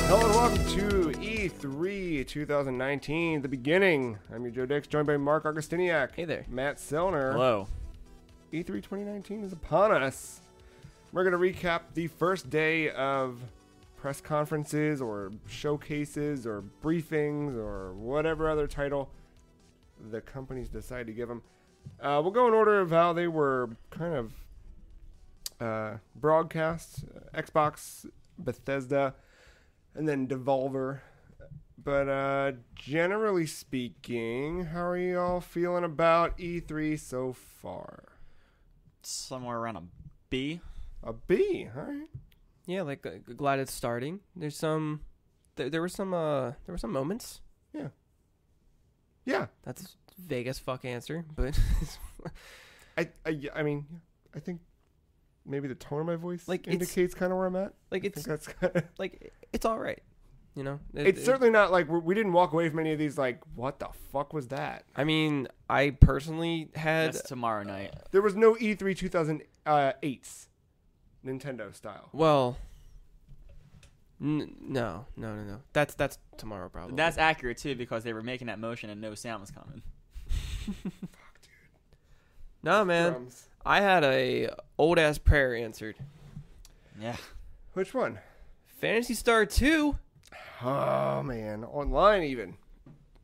Hello and welcome to E3 2019, the beginning. I'm your Joe Dix, joined by Mark Augustiniak. Hey there. Matt Sellner. Hello. E3 2019 is upon us. We're going to recap the first day of press conferences or showcases or briefings or whatever other title the companies decide to give them. We'll go in order of how they were kind of broadcast. Xbox, Bethesda, and then Devolver. But generally speaking, how are you all feeling about E3 so far? Somewhere around a B. A B, all right. Yeah, like glad it's starting. There's some, there were some moments. Yeah. Yeah. That's a vague as fuck answer, but I mean, I think maybe the tone of my voice like indicates kind of where I'm at. Like I think that's kind of like it's all right. You know, it's certainly not like we didn't walk away from any of these like, what the fuck was that? I mean, I personally had That's tomorrow night. There was no E3 2008's Nintendo style. well, no. That's tomorrow probably. That's accurate too because they were making that motion and no sound was coming. Fuck, dude. No, man. Drums. I had a old ass prayer answered. Yeah. Which one? Phantasy Star 2. Oh man, online even.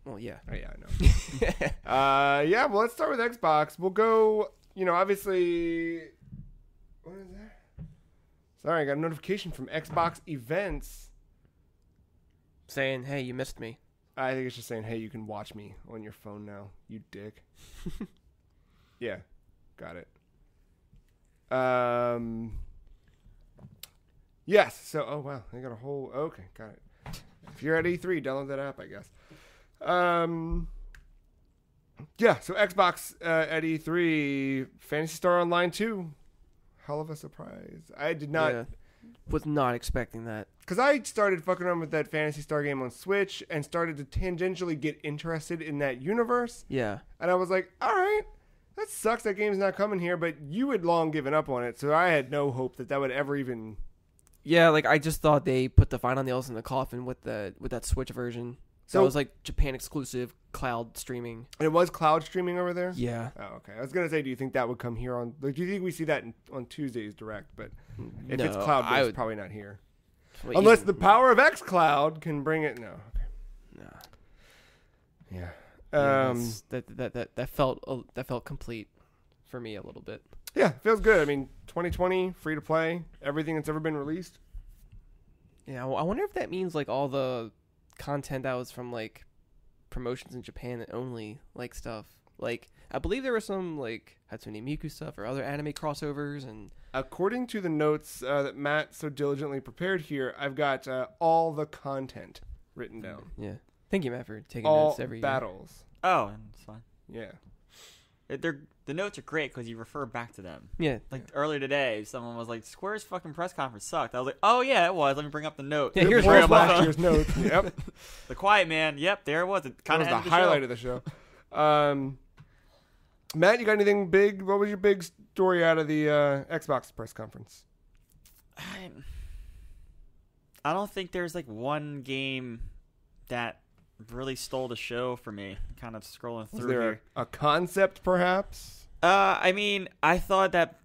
Well, yeah. Oh yeah, I know. Yeah, well, let's start with Xbox. We'll go, obviously, what is that? Sorry, I got a notification from Xbox Events. Saying, "Hey, you missed me." I think it's just saying, hey, you can watch me on your phone now, you dick. Yeah, got it. Yes, so, oh wow, they got a whole, okay, got it. If you're at E3, download that app, I guess. Yeah, so Xbox at E3, Phantasy Star Online 2. Hell of a surprise. I did not... Yeah. Was not expecting that. Because I started fucking around with that Phantasy Star game on Switch and started to tangentially get interested in that universe. Yeah. And I was like, all right, that sucks that game's not coming here, but you had long given up on it, so I had no hope that would ever even... Yeah, like I just thought they put the final nails in the coffin with that Switch version. So it was like Japan exclusive cloud streaming. And it was cloud streaming over there? Yeah. Oh, okay. I was going to say, do you think that would come here on... Like, do you think we see that on Tuesday's Direct? But if it's cloud-based, it's probably not here. Well, Unless the power of xCloud can bring it... No. Okay. No. Yeah. That felt complete for me a little bit. Yeah, feels good. I mean, 2020, free to play, everything that's ever been released. Yeah, I wonder if that means like all the content that was from like promotions in Japan that only like stuff. Like I believe there was some like Hatsune Miku stuff or other anime crossovers and according to the notes that Matt so diligently prepared here, I've got all the content written down. Yeah. Thank you, Matt, for taking all notes every battles. year. Oh, it's fine. Yeah. The notes are great because you refer back to them. Yeah. Like earlier today, someone was like, "Square's fucking press conference sucked." I was like, "Oh yeah, it was." Let me bring up the note. Yeah, here's Here's Grandma. last year's notes. Yep. The Quiet Man. Yep, there it was. It kind That of was the highlight of the show. Matt, you got anything big? What was your big story out of the Xbox press conference? I don't think there's like one game that really stole the show for me. Kind of scrolling Was through there here. a concept, perhaps? I mean, I thought that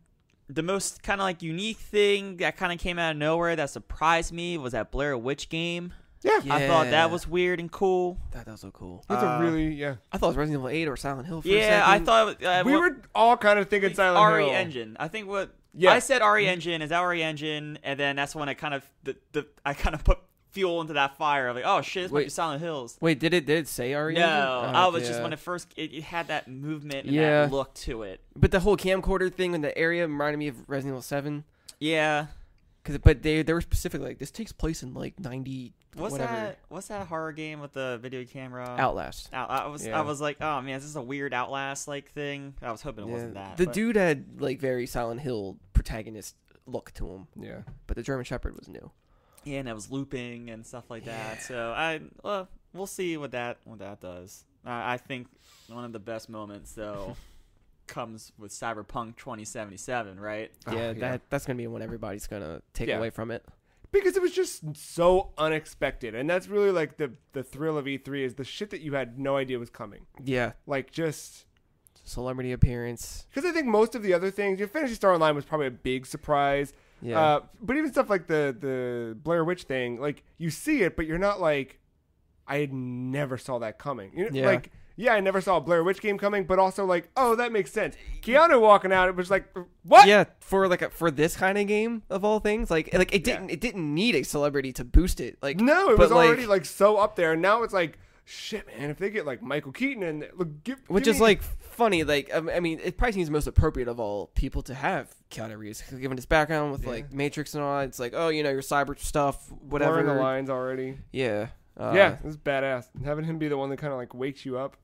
the most kind of like unique thing that kind of came out of nowhere that surprised me was that Blair Witch game. Yeah. I thought that was weird and cool. That was so cool. That's a really, yeah. I thought it was Resident Evil 8 or Silent Hill for a Yeah, second. I thought We were all kind of thinking Silent RE Hill. Engine. I think what Yeah. I said RE Engine is RE Engine, and then that's when I kind of I kind of put fuel into that fire of like, oh shit, this might be Silent Hills. Wait, did it say RE? No, I was yeah. just when it had that movement and Yeah. that look to it. But the whole camcorder thing in the area reminded me of Resident Evil 7. Yeah. But they were specific, like, this takes place in, like, 90, whatever. What's that horror game with the video camera? Outlast. I was like, oh man, is this a weird Outlast-like thing? I was hoping it wasn't that. The but- dude had, like, very Silent Hill protagonist look to him. Yeah. But the German Shepherd was new. Yeah, and it was looping and stuff like that. So we'll see what that does. I think one of the best moments though comes with Cyberpunk 2077, right? Yeah, that's gonna be what everybody's gonna take Yeah. away from it. Because it was just so unexpected. And that's really like the thrill of E3 is the shit that you had no idea was coming. Yeah. Like just Celebrity appearance. because I think most of the other things, Phantasy Star Online was probably a big surprise. Yeah. But even stuff like the Blair Witch thing, like you see it, but you're not like, I never saw that coming. Yeah. Like, yeah, I never saw a Blair Witch game coming, but also like, oh, that makes sense. Keanu walking out, it was like, what? Yeah, for this kind of game of all things, like it didn't need a celebrity to boost it. Like No, it but, was already like so up there, and now it's like, shit, man. If they get like Michael Keaton and look, which is like funny. Like I mean, it probably seems the most appropriate of all people to have Keanu Reeves, given his background with like Matrix and all. It's like, oh, you know, your cyber stuff, whatever. blurring the lines already. Yeah. Yeah, this is badass. And having him be the one that kind of like wakes you up.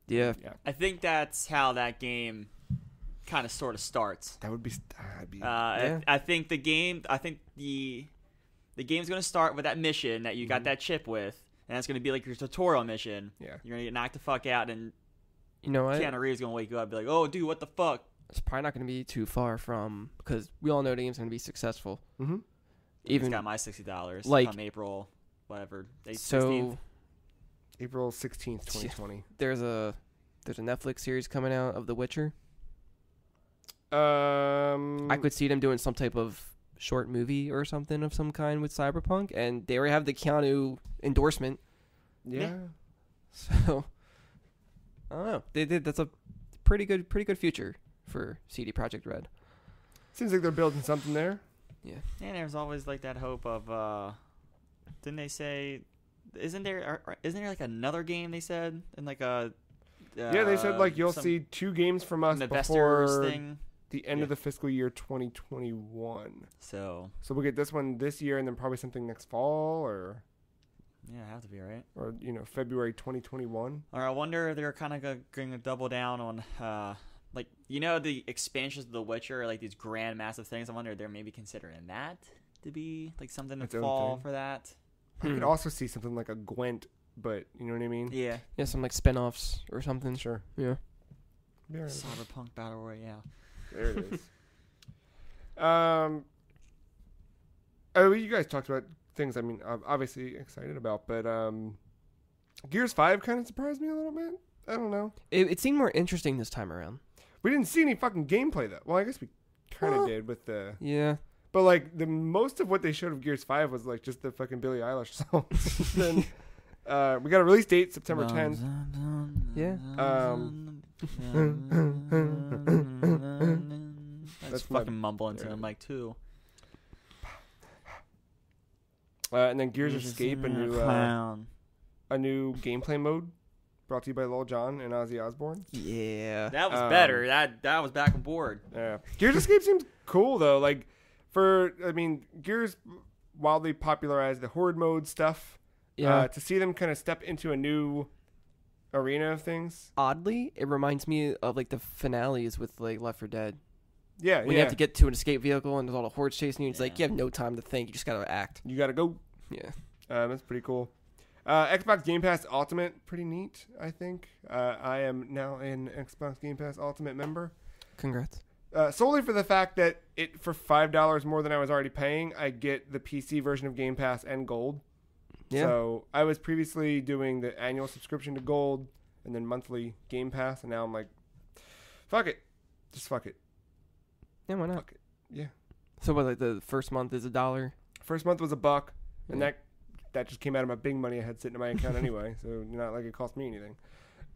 Yeah. I think that's how that game kind of sort of starts. That would be. I think the game's going to start with that mission that you got that chip with, and that's going to be like your tutorial mission. Yeah. You're going to get knocked the fuck out, and You know what? Keanu Reeves is going to wake you up and be like, oh, dude, what the fuck? It's probably not going to be too far from, because we all know the game's going to be successful. Mm-hmm. Even got my $60 like come April, whatever. 16th. So April 16th, 2020. there's a Netflix series coming out of The Witcher. I I could see them doing some type of short movie or something of some kind with Cyberpunk, and they already have the Keanu endorsement. Yeah. So I don't know. They did. That's a pretty good future for CD Projekt Red. Seems like they're building something there. Yeah. And there's always like that hope of, didn't they say, isn't there like another game they said in like a. Yeah, they said like you'll see 2 games from us before the end of the fiscal year 2021. So we'll get this one this year, and then probably something next fall, or yeah, it have to be right. Or February 2021. Or I wonder if they're kind of going to double down on like the expansions of The Witcher, like these grand massive things. I wonder if they're maybe considering that to be like something to fall for that. I could also see something like a Gwent, but you know what I mean? Yeah. Yeah, some like spin-offs or something. Sure. Yeah. Cyberpunk Battle Royale. There it is. Oh, you guys talked about things. I mean, I'm obviously excited about, but Gears 5 kind of surprised me a little bit. I don't know. It seemed more interesting this time around. We didn't see any fucking gameplay though. Well, I guess we kind of did with the. Yeah. But like the most of what they showed of Gears 5 was like just the fucking Billie Eilish songs. Then we got a release date, September 10th. Yeah. That's fucking mumbling to the mic too. And then Gears Escape, a new gameplay mode, brought to you by Lil Jon and Ozzy Osbourne. Yeah. That was better. That was back on board. Yeah. Gears Escape seems cool though. Like Gears wildly popularized the horde mode stuff. Yeah. To see them kind of step into a new arena of things. Oddly, it reminds me of like the finales with like Left 4 Dead. Yeah, when you have to get to an escape vehicle and there's all the hordes chasing you. It's like you have no time to think. You just gotta act. You gotta go. Yeah. That's pretty cool. Xbox Game Pass Ultimate, pretty neat, I think. I am now an Xbox Game Pass Ultimate member. Congrats. Solely for the fact that for $5 more than I was already paying, I get the PC version of Game Pass and Gold. Yeah. So I was previously doing the annual subscription to Gold and then monthly Game Pass, and now I'm like, fuck it. Just fuck it. Yeah, why not? Fuck it. Yeah. So what, like the first month is $1? First month was $1, and that just came out of my Bing money I had sitting in my account anyway, so not like it cost me anything.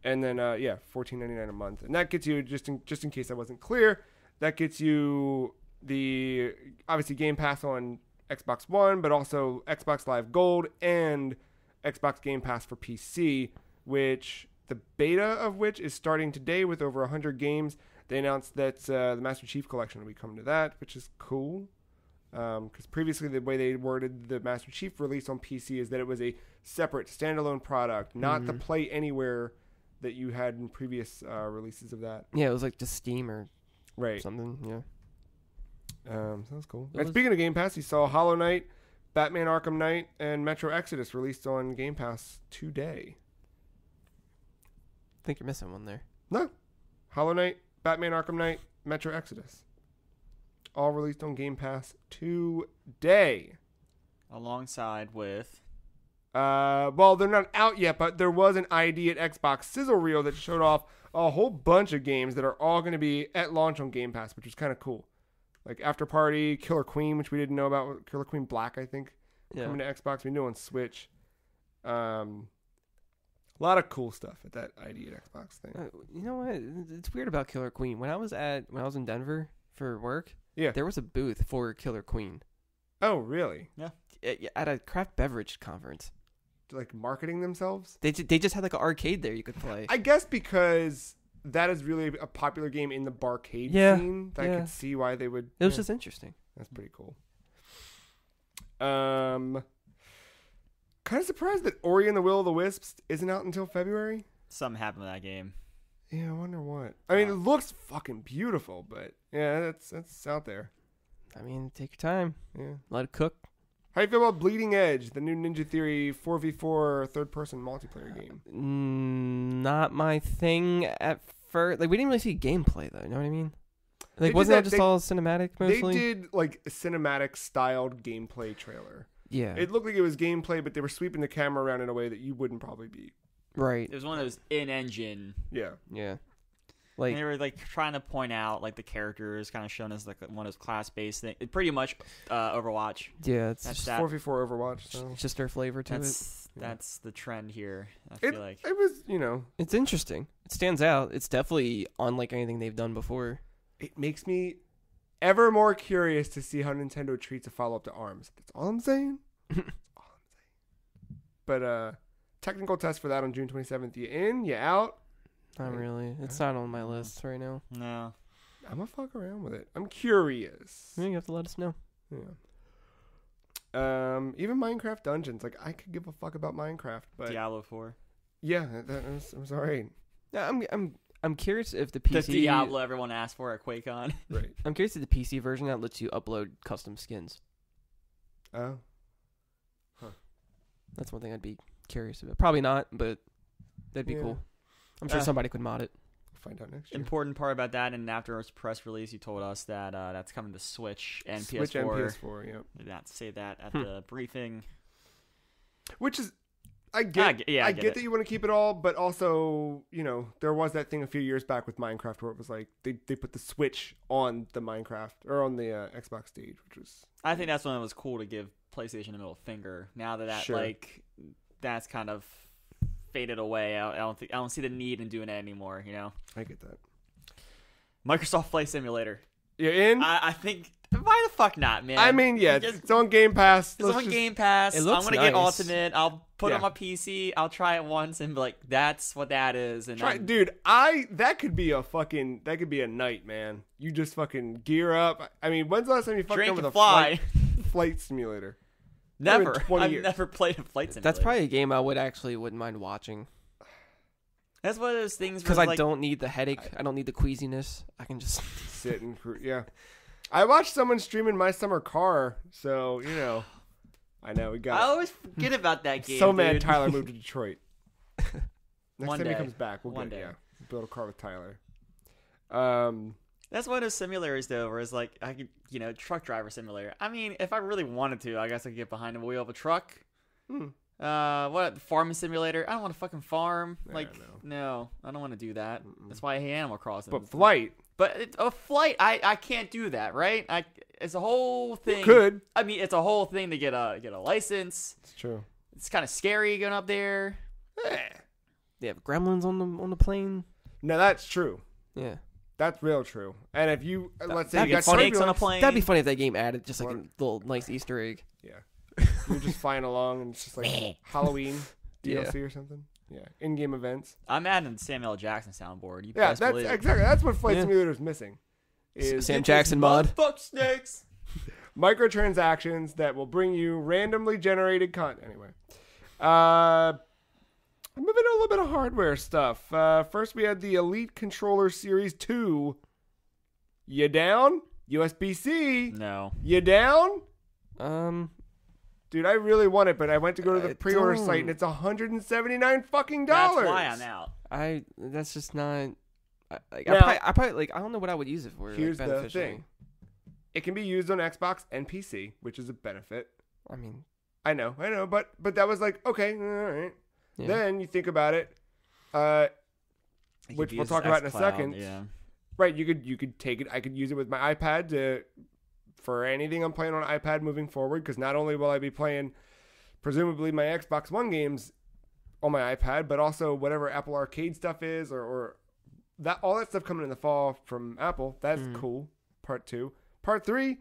And then $14.99 a month, and that gets you just in case I wasn't clear, that gets you the obviously Game Pass on Xbox One, but also Xbox Live Gold and Xbox Game Pass for PC, which the beta of which is starting today with over 100 games. They announced that the Master Chief Collection will be coming to that, which is cool. Because previously the way they worded the Master Chief release on PC is that it was a separate standalone product, not the Play Anywhere that you had in previous releases of that. Yeah, it was like just Steam or right. something. Yeah. So that's cool. And speaking of Game Pass, you saw Hollow Knight, Batman Arkham Knight, and Metro Exodus released on Game Pass today. I think you're missing one there. No. Hollow Knight, Batman Arkham Knight, Metro Exodus. All released on Game Pass today. Alongside with... Well, they're not out yet, but there was an ID at Xbox sizzle reel that showed off a whole bunch of games that are all going to be at launch on Game Pass, which was kind of cool. Like After Party, Killer Queen, which we didn't know about. Killer Queen Black, I think, coming to Xbox. We knew on Switch. A lot of cool stuff at that ID at Xbox thing. You know what? It's weird about Killer Queen. When I was in Denver for work, there was a booth for Killer Queen. Oh, really? Yeah. At a craft beverage conference. Like marketing themselves? They just had like an arcade there you could play. I guess because that is really a popular game in the barcade scene. I could see why they would. It was just interesting. That's pretty cool. Kind of surprised that Ori and the Will of the Wisps isn't out until February. Something happened with that game. Yeah, I wonder what. I mean, it looks fucking beautiful, but yeah, that's out there. I mean, take your time. Yeah, let it cook. How do you feel about Bleeding Edge, the new Ninja Theory 4v4 third-person multiplayer game? Not my thing at first. Like, we didn't really see gameplay, though. You know what I mean? Like, wasn't that just all cinematic, mostly? They did, like, a cinematic-styled gameplay trailer. Yeah. It looked like it was gameplay, but they were sweeping the camera around in a way that you wouldn't probably be. Right. It was one of those in-engine. Yeah. Yeah. Like, and they were like trying to point out like the characters, kind of shown as like one of those class-based things. It pretty much Overwatch. Yeah, it's just 4v4 Overwatch. So. It's just their flavor to it. That's the trend here. I feel like it was, you know, it's interesting. It stands out. It's definitely unlike anything they've done before. It makes me ever more curious to see how Nintendo treats a follow-up to ARMS. That's all I'm saying. But technical test for that on June 27th. You in? You out? Not really. It's not on my list right now. No. I'm gonna fuck around with it. I'm curious. You have to let us know. Yeah. Even Minecraft Dungeons. Like, I could give a fuck about Minecraft, but Diablo 4. Yeah, that was alright. Yeah, I'm curious if the PC the Diablo everyone asked for at QuakeCon. Right. I'm curious if the PC version that lets you upload custom skins. Oh. Huh. That's one thing I'd be curious about. Probably not, but that'd be cool. I'm sure somebody could mod it. We'll find out next year. Important part about that, and after its press release, you told us that that's coming to Switch and PS4. Switch and PS4, yep. Did not say that at the briefing. Which is, I get that you want to keep it all, but also, you know, there was that thing a few years back with Minecraft where it was like they put the Switch on the Minecraft or on the Xbox stage, which was. I think that's when it was cool to give PlayStation a middle finger. Now that like that's kind of faded away. I don't see the need in doing it anymore. You know. I get that. Microsoft Flight Simulator. You're in? I think. Why the fuck not, man? I mean, yeah, it's on Game Pass. It's on Game Pass. It looks I'm gonna nice. get Ultimate. I'll put it on my PC. I'll try it once and be like, "That's what that is." And dude, that could be a night, man. You just fucking gear up. I mean, when's the last time you fucked up with a flight simulator? Never. I've years. never played a flight simulator. That's probably a game I wouldn't mind watching. That's one of those things because I don't need the headache. I don't need the queasiness. I can just sit and I watched someone streaming My Summer Car, so you know. I know we got. I always forget about that game. So mad Tyler moved to Detroit. Next One time day. he comes back, we'll build a car with Tyler. That's one of those simulators though, where it's like I could, truck driver simulator. I mean, if I really wanted to, I guess I could get behind the wheel of a truck. What farming simulator? I don't want to fucking farm. No, I don't want to do that. That's why I hate Animal Crossing. But flight. But a flight, I can't do that, right? It's a whole thing. You could. I mean, it's a whole thing to get a license. It's true. It's kind of scary going up there. They have gremlins on the plane. No, that's true. Yeah. That's real true. And if you, let's say you got snakes on a plane. That'd be funny if that game added just like a little nice Easter egg. Yeah. You're just flying along and it's just like Halloween DLC or something. Yeah. In-game events. I'm adding Samuel L. Jackson soundboard. That's exactly. That's what Flight Simulator is missing. Is Sam Jackson mod. Fuck snakes. Microtransactions that will bring you randomly generated content. Anyway. Moving to a little bit of hardware stuff. First, we had the Elite Controller Series 2. You down? USB-C. No. You down? Dude, I really want it, but I went to go to the pre-order site and it's $179 fucking dollars. That's why I'm out. That's just not. I probably I don't know what I would use it for. Here's the thing. It can be used on Xbox and PC, which is a benefit. I mean, I know, but that was like, okay, all right. Yeah. Then you think about it, which we'll talk about in a second. Yeah. Right, you could take it. I could use it with my iPad for anything I'm playing on an iPad moving forward, because not only will I be playing presumably my Xbox One games on my iPad, but also whatever Apple Arcade stuff is, or that all that stuff coming in the fall from Apple. That's cool. Part 2. Part 3,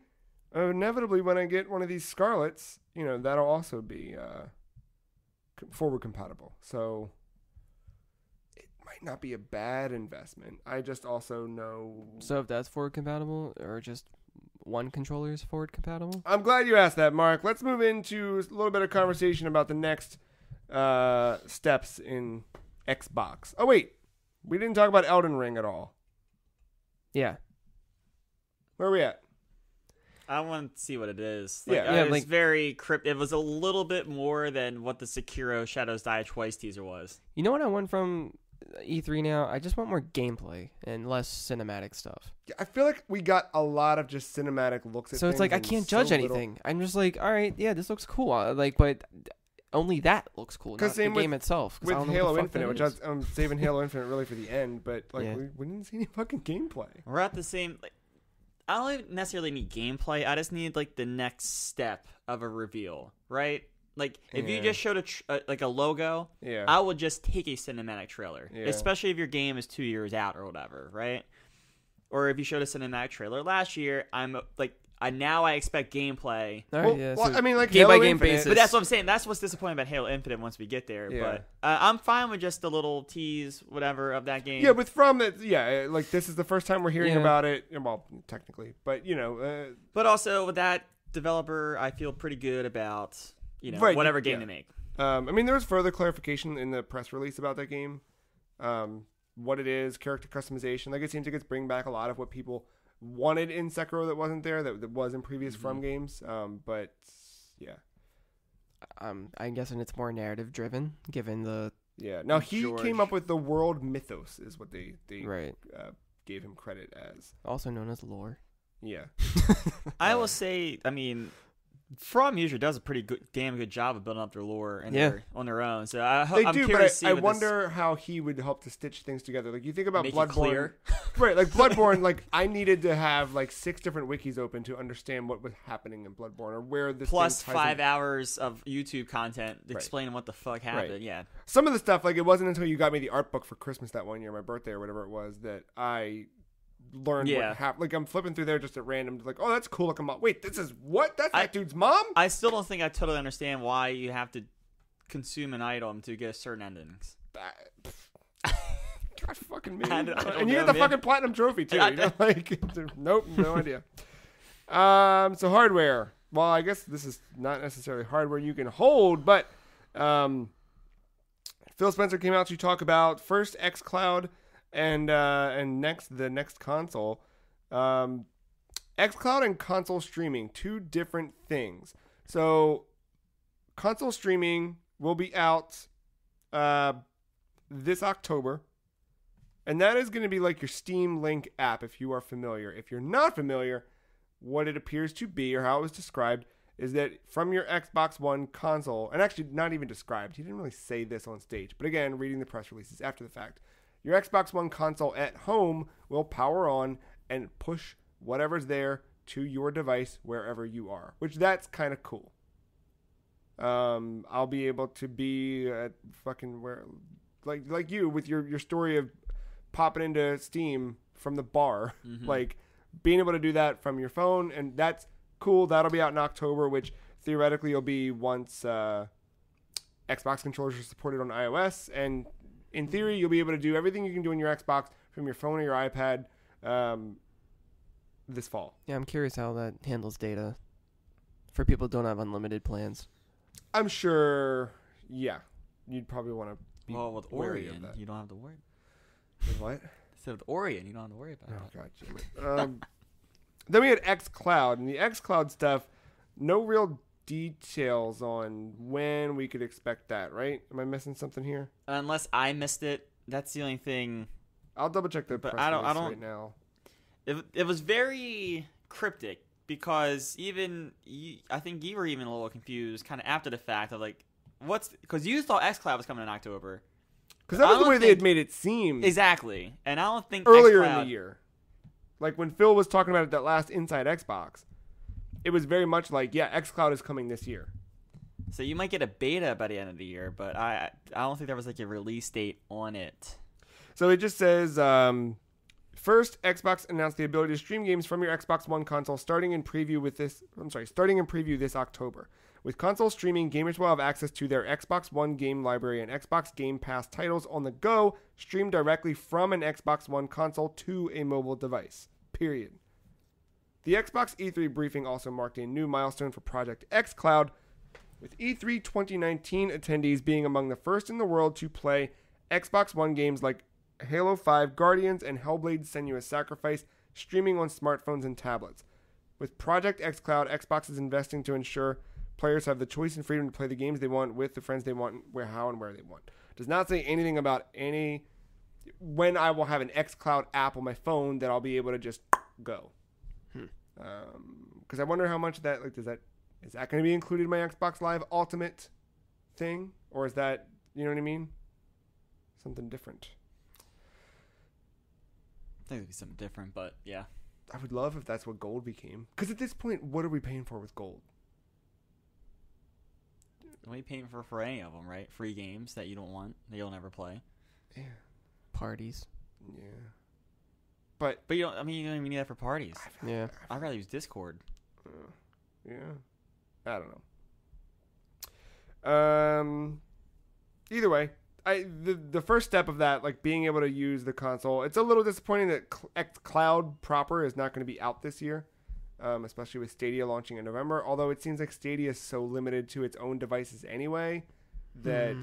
inevitably when I get one of these Scarlets, that'll also be forward compatible. So it might not be a bad investment. I just also know. So if that's forward compatible, or just one controller is forward compatible? I'm glad you asked that, Mark. Let's move into a little bit of conversation about the next steps in Xbox. Oh, wait. We didn't talk about Elden Ring at all. Yeah. Where are we at? I want to see what it is. Yeah, it's very cryptic. It was a little bit more than what the Sekiro Shadows Die Twice teaser was. You know what I want from E3 now? I just want more gameplay and less cinematic stuff. I feel like we got a lot of just cinematic looks at so things. It's like I can't judge anything. I'm just like, all right, yeah, this looks cool. But only that looks cool, not the game itself. With Halo Infinite, which I'm saving Halo Infinite really for the end, but we didn't see any fucking gameplay. We're at the same. I don't even necessarily need gameplay. I just need the next step of a reveal, right? If you just showed a logo, I would just take a cinematic trailer, especially if your game is 2 years out or whatever, right? Or if you showed a cinematic trailer last year, now I expect gameplay. I mean, like game Halo by game Infinite, basis. But that's what I'm saying. That's what's disappointing about Halo Infinite once we get there. Yeah. But I'm fine with just a little tease, whatever, of that game. Yeah, with From it, this is the first time we're hearing about it. Well, technically, but But also with that developer, I feel pretty good about whatever game they make. I mean, there was further clarification in the press release about that game, what it is, character customization. It seems like it's bringing back a lot of what people wanted in Sekiro that wasn't there, that was in previous From games. But yeah, I'm guessing it's more narrative driven, given the Now he came up with the world mythos, is what they gave him credit as, also known as lore. Yeah, I will say, I mean, From usually does a damn good job of building up their lore and on their own. So I'm curious to see. I wonder how he would help to stitch things together. You think about make Bloodborne, right? Bloodborne. I needed to have 6 different wikis open to understand what was happening in Bloodborne, or where this plus 5 hours of YouTube content explaining what the fuck happened. Right. Yeah, some of the stuff it wasn't until you got me the art book for Christmas that one year, my birthday or whatever it was, that I learned what happened. I'm flipping through there just at random, oh, that's cool looking mom. Wait, this is what? That's that dude's mom? I still don't think I totally understand why you have to consume an item to get certain endings. God fucking me. And you know, get the fucking platinum trophy too. Nope, no idea. So hardware. Well, I guess this is not necessarily hardware you can hold, but Phil Spencer came out to talk about first xCloud and the next console. xCloud and console streaming, 2 different things. So console streaming will be out this October, and that is going to be like your Steam Link app, if you are familiar. If you're not familiar, what it appears to be, or how it was described, is that from your Xbox One console, and actually not even described, he didn't really say this on stage, but again, reading the press releases after the fact, your Xbox One console at home will power on and push whatever's there to your device wherever you are, which that's kind of cool. I'll be able to be at fucking where, like you with your story of popping into Steam from the bar, being able to do that from your phone, and that's cool. That'll be out in October, which theoretically will be once Xbox controllers are supported on iOS, and in theory, you'll be able to do everything you can do on your Xbox from your phone or your iPad this fall. Yeah, I'm curious how that handles data for people who don't have unlimited plans. I'm sure, you'd probably want to be with wary Orion, of that. you don't have to worry. With what? So with Orion, you don't have to worry about that. Oh, God damn it. Then we had xCloud, and the xCloud stuff, no real details on when we could expect that, right? Am I missing something here? Unless I missed it, that's the only thing. I'll double check the press release right now. It was very cryptic. because I think you were even a little confused kind of after the fact of like, because you thought xCloud was coming in October. Because that was the way they had made it seem. Exactly. And I don't think earlier in the year. Like when Phil was talking about it that last Inside Xbox, it was very much like, yeah, xCloud is coming this year. So you might get a beta by the end of the year, but I don't think there was like a release date on it. So it just says, first, Xbox announced the ability to stream games from your Xbox One console starting in preview this October. With console streaming, gamers will have access to their Xbox One game library and Xbox Game Pass titles on the go, streamed directly from an Xbox One console to a mobile device. Period. The Xbox E3 briefing also marked a new milestone for Project xCloud, with E3 2019 attendees being among the first in the world to play Xbox One games like Halo 5, Guardians, and Hellblade: Senua's Sacrifice streaming on smartphones and tablets. With Project xCloud, Xbox is investing to ensure players have the choice and freedom to play the games they want with the friends they want, where, how, and where they want. Does not say anything about when I will have an xCloud app on my phone that I'll be able to just go. Because I wonder how much that is that going to be included in my Xbox Live Ultimate thing, or is that, you know what I mean, something different? I think it'd be something different, but yeah. I would love if that's what gold became. Because at this point, what are we paying for with gold? What are you paying for any of them, right? Free games that you don't want, that you'll never play. Yeah. Parties. Yeah. But you don't even need that for parties. Yeah. I'd rather use Discord. Yeah. I don't know. Either way, the first step of that, like being able to use the console, it's a little disappointing that xCloud proper is not going to be out this year, especially with Stadia launching in November. Although it seems like Stadia is so limited to its own devices anyway that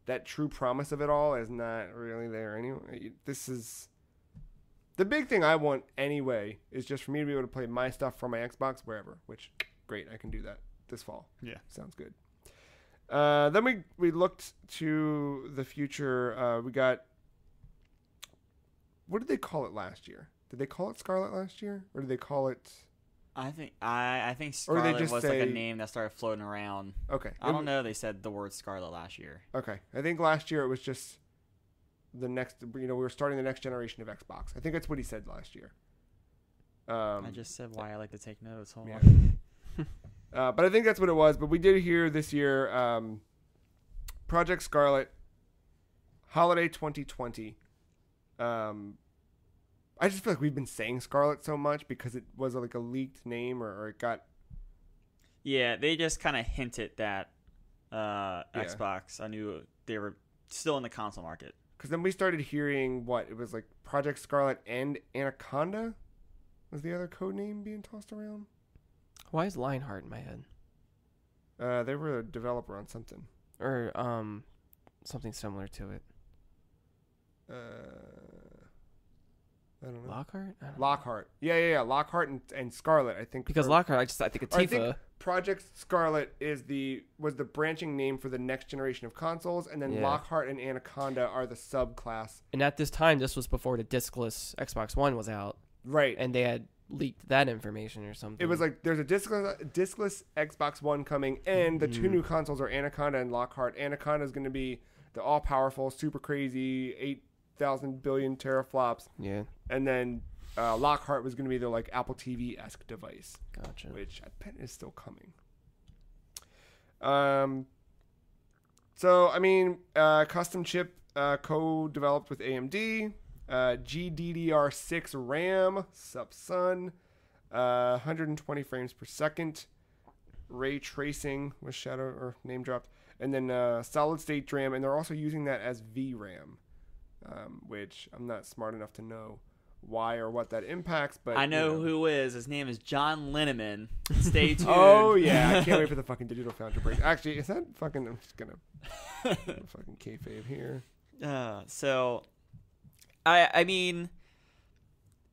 that true promise of it all is not really there anyway. This is the big thing I want anyway, is just for me to be able to play my stuff from my Xbox wherever, which great, I can do that this fall. Yeah. Sounds good. Then we looked to the future. We got, what did they call it last year? Did they call it Scarlet last year, or did they call it? I think Scarlet was say, like a name that started floating around. Okay. I don't know. They said the word Scarlet last year. Okay, I think last year it was just the next. We were starting the next generation of Xbox. I think that's what he said last year. I just said why I like to take notes. Hold yeah. on. But I think that's what it was. But we did hear this year, Project Scarlet, Holiday 2020. I just feel like we've been saying Scarlet so much because it was like a leaked name or it got. Yeah, they just kind of hinted that Xbox. I knew they were still in the console market. Because then we started hearing it was like Project Scarlet and Anaconda was the other code name being tossed around. Why is Lionheart in my head? They were a developer on something. Or something similar to it. I don't know. Lockhart? I don't know. Lockhart. Yeah. Lockhart and Scarlet, I think. Because Lockhart, I think it's Tifa. I think Project Scarlet was the branching name for the next generation of consoles, and then Lockhart and Anaconda are the subclass. And at this time, this was before the discless Xbox One was out. Right. And they had leaked that information or something. It was like there's a discless Xbox One coming, and the two new consoles are Anaconda and Lockhart. Anaconda is going to be the all-powerful, super crazy 8,000 billion teraflops. Yeah. And then Lockhart was going to be the like Apple TV-esque device. Gotcha. Which I bet is still coming. So I mean, custom chip co-developed with AMD. GDDR6 RAM, sup son, 120 frames per second. Ray tracing was name dropped, and then solid state RAM, and they're also using that as VRAM, which I'm not smart enough to know why or what that impacts, but I know who is. His name is John Linneman. Stay tuned. Oh yeah, I can't wait for the fucking Digital Foundry break. Actually, is that fucking? I'm just gonna fucking kayfabe here. So. I mean,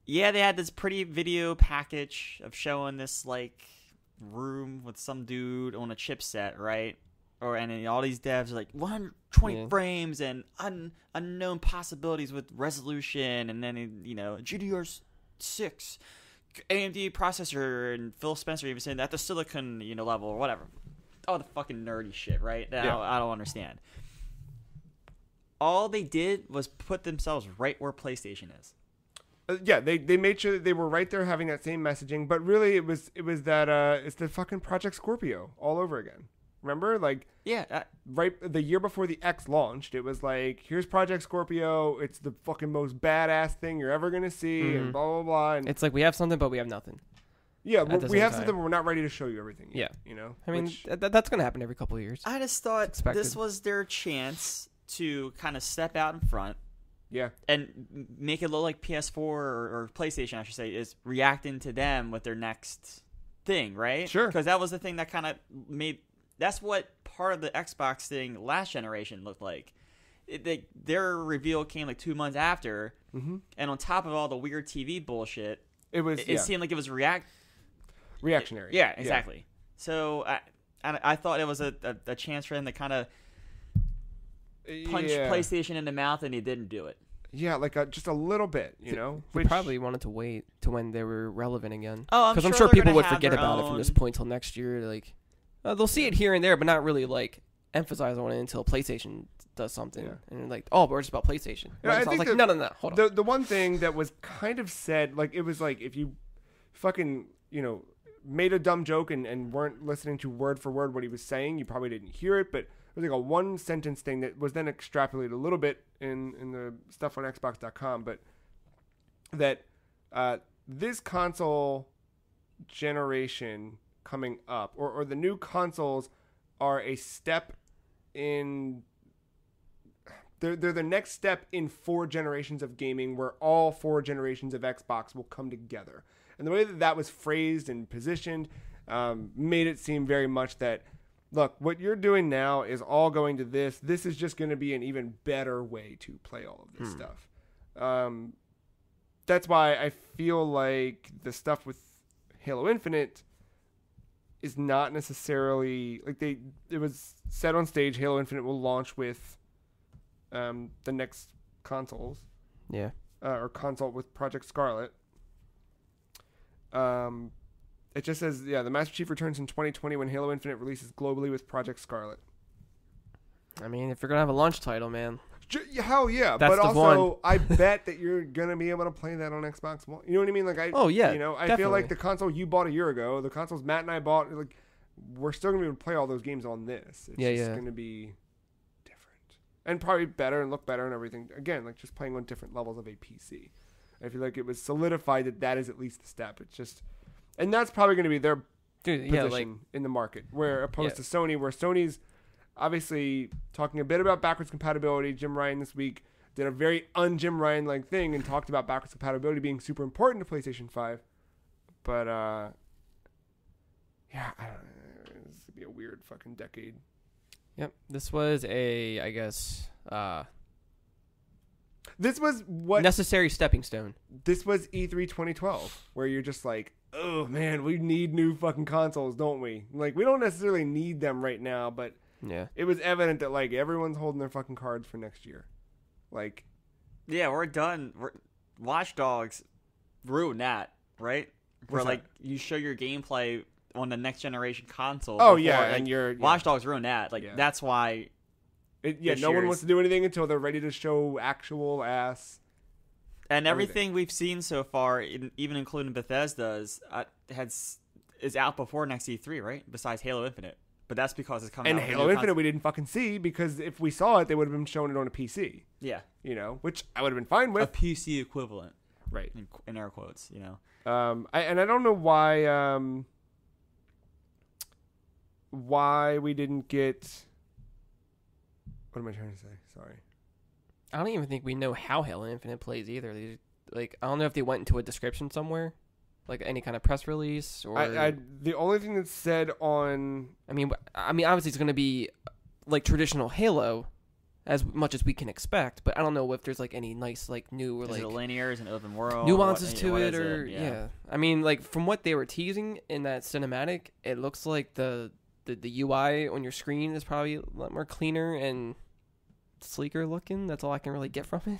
yeah, they had this pretty video package of showing this like room with some dude on a chipset, right? And all these devs are like 120 frames and unknown possibilities with resolution, and then GDDR6 AMD processor, and Phil Spencer even saying that the silicon, level or whatever. Oh, the fucking nerdy shit, right? That I don't understand. All they did was put themselves right where PlayStation is. They made sure that they were right there having that same messaging, but really it was that it's the fucking Project Scorpio all over again. Remember, right the year before the X launched, it was like, here's Project Scorpio. It's the fucking most badass thing you're ever gonna see, and blah blah blah. And it's like we have something, but we have nothing. Yeah, we have something, but we're not ready to show you everything yet, I mean, that's gonna happen every couple of years. I just thought this was their chance to kind of step out in front. Yeah. And make it look like PS4 or PlayStation, I should say, is reacting to them with their next thing, right? Sure. Because that was the thing that kind of made... That's what part of the Xbox thing last generation looked like. Their reveal came like 2 months after, and on top of all the weird TV bullshit, it seemed like it was reactionary. Yeah, exactly. Yeah. So I thought it was a chance for them to kind of punch PlayStation in the mouth, and he didn't do it. Yeah, just a little bit, We probably wanted to wait to when they were relevant again. Oh, because I'm sure people would forget about it from this point till next year. Like, they'll see it here and there, but not really emphasize on it until PlayStation does something. Yeah. And like, oh, but we're just about PlayStation. Yeah, I was like, no, hold on. The one thing that was kind of said, it was like if you fucking made a dumb joke and weren't listening to word for word what he was saying, you probably didn't hear it, but it was like a one sentence thing that was then extrapolated a little bit in the stuff on Xbox.com, but that this console generation coming up, or the new consoles are a step in... They're the next step in 4 generations of gaming, where all 4 generations of Xbox will come together. And the way that was phrased and positioned made it seem very much that, look, what you're doing now is all going to this. This is just going to be an even better way to play all of this stuff. That's why I feel like the stuff with Halo Infinite is not necessarily... it was said on stage, Halo Infinite will launch with the next consoles. Yeah. Or console with Project Scarlet. It just says, the Master Chief returns in 2020 when Halo Infinite releases globally with Project Scarlet. I mean, if you're going to have a launch title, man. Hell yeah. That's but the also, one. I bet that you're going to be able to play that on Xbox One. You know what I mean? I definitely. feel like the console you bought a year ago, the consoles Matt and I bought, we're still going to be able to play all those games on this. It's just going to be different. And probably better and look better and everything. Again, just playing on different levels of a PC. I feel like it was solidified that is at least the step. It's just... And that's probably going to be their position in the market, where opposed to Sony, where Sony's obviously talking a bit about backwards compatibility. Jim Ryan this week did a very un-Jim Ryan-like thing and talked about backwards compatibility being super important to PlayStation 5. But, I don't know. This is going to be a weird fucking decade. Yep. This was I guess... this was what... necessary stepping stone. This was E3 2012, where you're just like, oh man, we need new fucking consoles, don't we? We don't necessarily need them right now, but it was evident that everyone's holding their fucking cards for next year. Yeah, we're done. Watch Dogs ruined that, right? Where you show your gameplay on the next generation console. Oh yeah, and Watch Dogs ruined that. That's why. No one wants to do anything until they're ready to show actual ass. And everything we've seen so far, even including Bethesda's, is out before next E3, right? Besides Halo Infinite. But that's because it's coming out. And Halo Infinite we didn't fucking see, because if we saw it, they would have been showing it on a PC. Yeah. Which I would have been fine with. A PC equivalent. Right. In air quotes, I don't know why we didn't get... What am I trying to say? Sorry. I don't even think we know how Halo Infinite plays either. I don't know if they went into a description somewhere, any kind of press release or. The only thing that's said on. I mean, obviously it's going to be traditional Halo, as much as we can expect. But I don't know if there's any nice new or is it linear, is an open world, nuances to it, or yeah. I mean, from what they were teasing in that cinematic, it looks like the UI on your screen is probably a lot more cleaner and sleeker looking. That's all I can really get from it.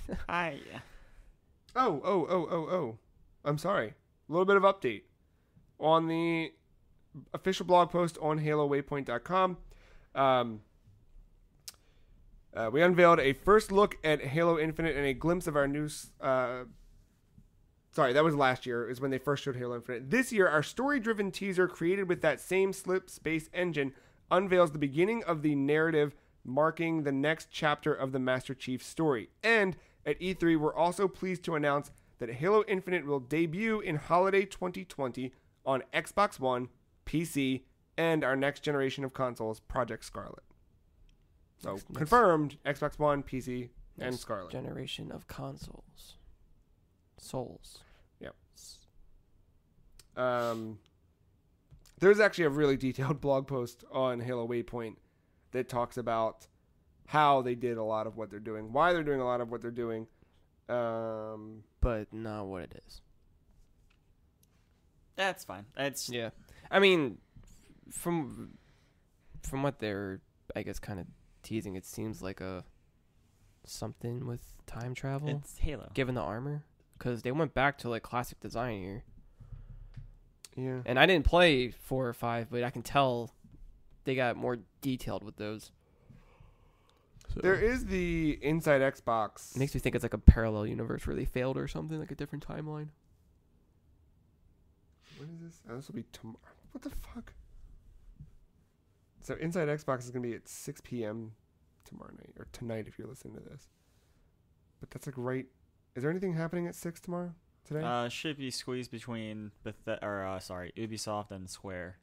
Oh. I'm sorry. little bit of update on the official blog post on HaloWaypoint.com. We unveiled a first look at Halo Infinite and a glimpse of our new... Sorry, that was last year, is when they first showed Halo Infinite. This year, our story-driven teaser created with that same slip space engine unveils the beginning of the narrative marking the next chapter of the Master Chief story. And at E3, we're also pleased to announce that Halo Infinite will debut in holiday 2020 on Xbox One, PC, and our next generation of consoles, Project Scarlet. So, confirmed, Xbox One, PC, and Scarlet. Generation of consoles. Souls. Yep. There's actually a really detailed blog post on Halo Waypoint that talks about how they did a lot of what they're doing, why they're doing a lot of what they're doing. But not what it is. That's fine. Yeah. I mean, from what they're, I guess, kind of teasing, it seems like a something with time travel. It's Halo. Given the armor. Because they went back to like classic design here. Yeah. And I didn't play 4 or 5, but I can tell they got more detailed with those. So. There is the Inside Xbox. It makes me think it's like a parallel universe where they failed or something, like a different timeline. What is this? Oh, this will be tomorrow. What the fuck? So Inside Xbox is going to be at 6 p.m. tomorrow night, or tonight if you're listening to this. But that's like right... Is there anything happening at 6 tomorrow? Today? Should be squeezed between Ubisoft and Square.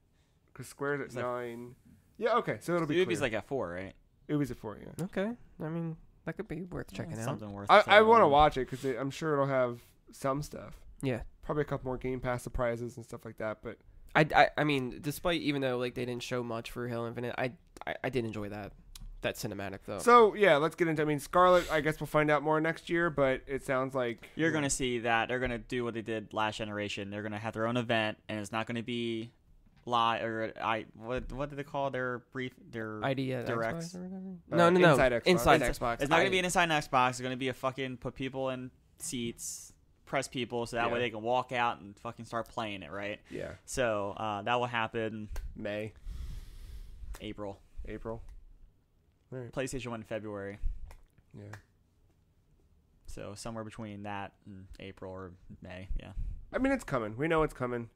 Because Square's at 9. Yeah, okay, so it'll be Ubi's like at 4, right? Ubi's at 4, yeah. Okay. I mean, that could be worth checking out. Something worth I want to watch it because I'm sure it'll have some stuff. Yeah. Probably a couple more Game Pass surprises and stuff like that, but... I mean, despite even though like they didn't show much for Halo Infinite, I did enjoy that cinematic though. So yeah, let's get into. I mean, Scarlet. I guess we'll find out more next year, but it sounds like you're gonna see that they're gonna do what they did last generation. They're gonna have their own event, and it's not gonna be live or what did they call their idea direct? Xbox or whatever? No. Inside Xbox. Inside Xbox. It's not gonna be an inside Xbox. It's gonna be a fucking put people in seats, press people, so that way they can walk out and fucking start playing it, right? Yeah. So that will happen April. Right. PlayStation 1 in February. Yeah. So somewhere between that and April or May, yeah. I mean, it's coming. We know it's coming.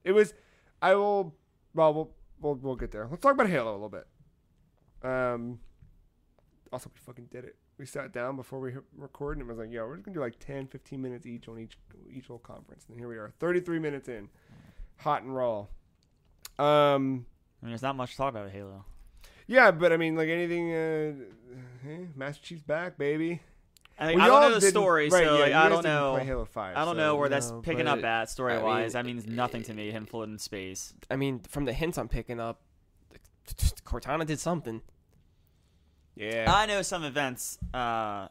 It was. I will. Well, we'll get there. Let's talk about Halo a little bit. Also, we fucking did it. We sat down before we recorded and it was like, yo, we're just gonna do like 10, 15 minutes each on each whole conference. And here we are, 33 minutes in, hot and raw. I mean, there's not much to talk about Halo. Yeah, but I mean, like anything, Master Chief's back, baby. I don't know the story, right, so yeah, like, I don't know. Play Halo 5, I don't know where that's picking up at story-wise. I mean, that means nothing to me. Him floating in space. I mean, from the hints I'm picking up, Cortana did something. Yeah, I know some events. And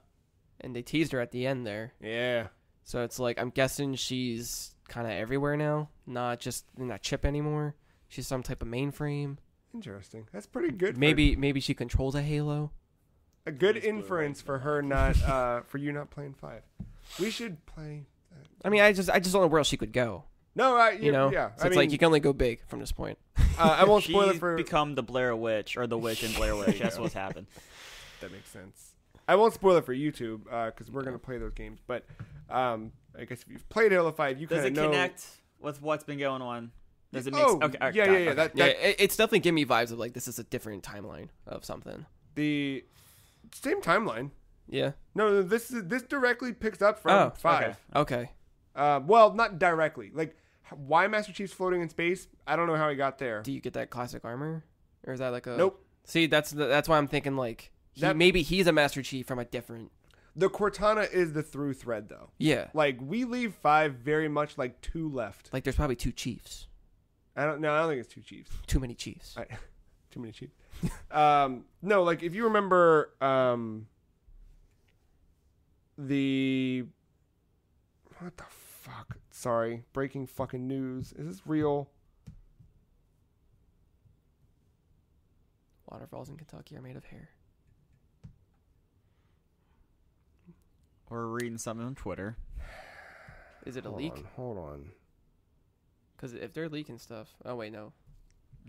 they teased her at the end there. Yeah. So it's like I'm guessing she's kind of everywhere now, not just in that chip anymore. She's some type of mainframe. Interesting. That's pretty good. Maybe she controls a Halo. A good inference for her not for you not playing 5. We should play that. I mean, I just don't know where else she could go. No, you know, yeah. So it's like you can only go big from this point. I won't spoil it for. Become the Blair Witch or the witch in Blair Witch. That's what's happened. That makes sense. I won't spoil it for YouTube because we're gonna play those games. But I guess if you've played Halo 5, you kind of know. Does it connect with what's been going on? Does it make okay? Right, Yeah. It's definitely giving me vibes of like this is a different timeline of something. The same timeline. Yeah. No, this directly picks up from 5. Okay. Well, not directly. Like why Master Chief's floating in space? I don't know how he got there. Do you get that classic armor, or is that like a? Nope. See, that's why I'm thinking like maybe he's a Master Chief from a different. The Cortana is the through thread though. Yeah. Like we leave 5 very much like 2 left. Like there's probably 2 chiefs. I don't think it's 2 chiefs. Too many chiefs. Too many chiefs. No, like if you remember the what the fuck? Sorry, breaking fucking news. Is this real? Waterfalls in Kentucky are made of hair. Or reading something on Twitter. Is it a leak? Hold on. Because if they're leaking stuff, oh wait, no.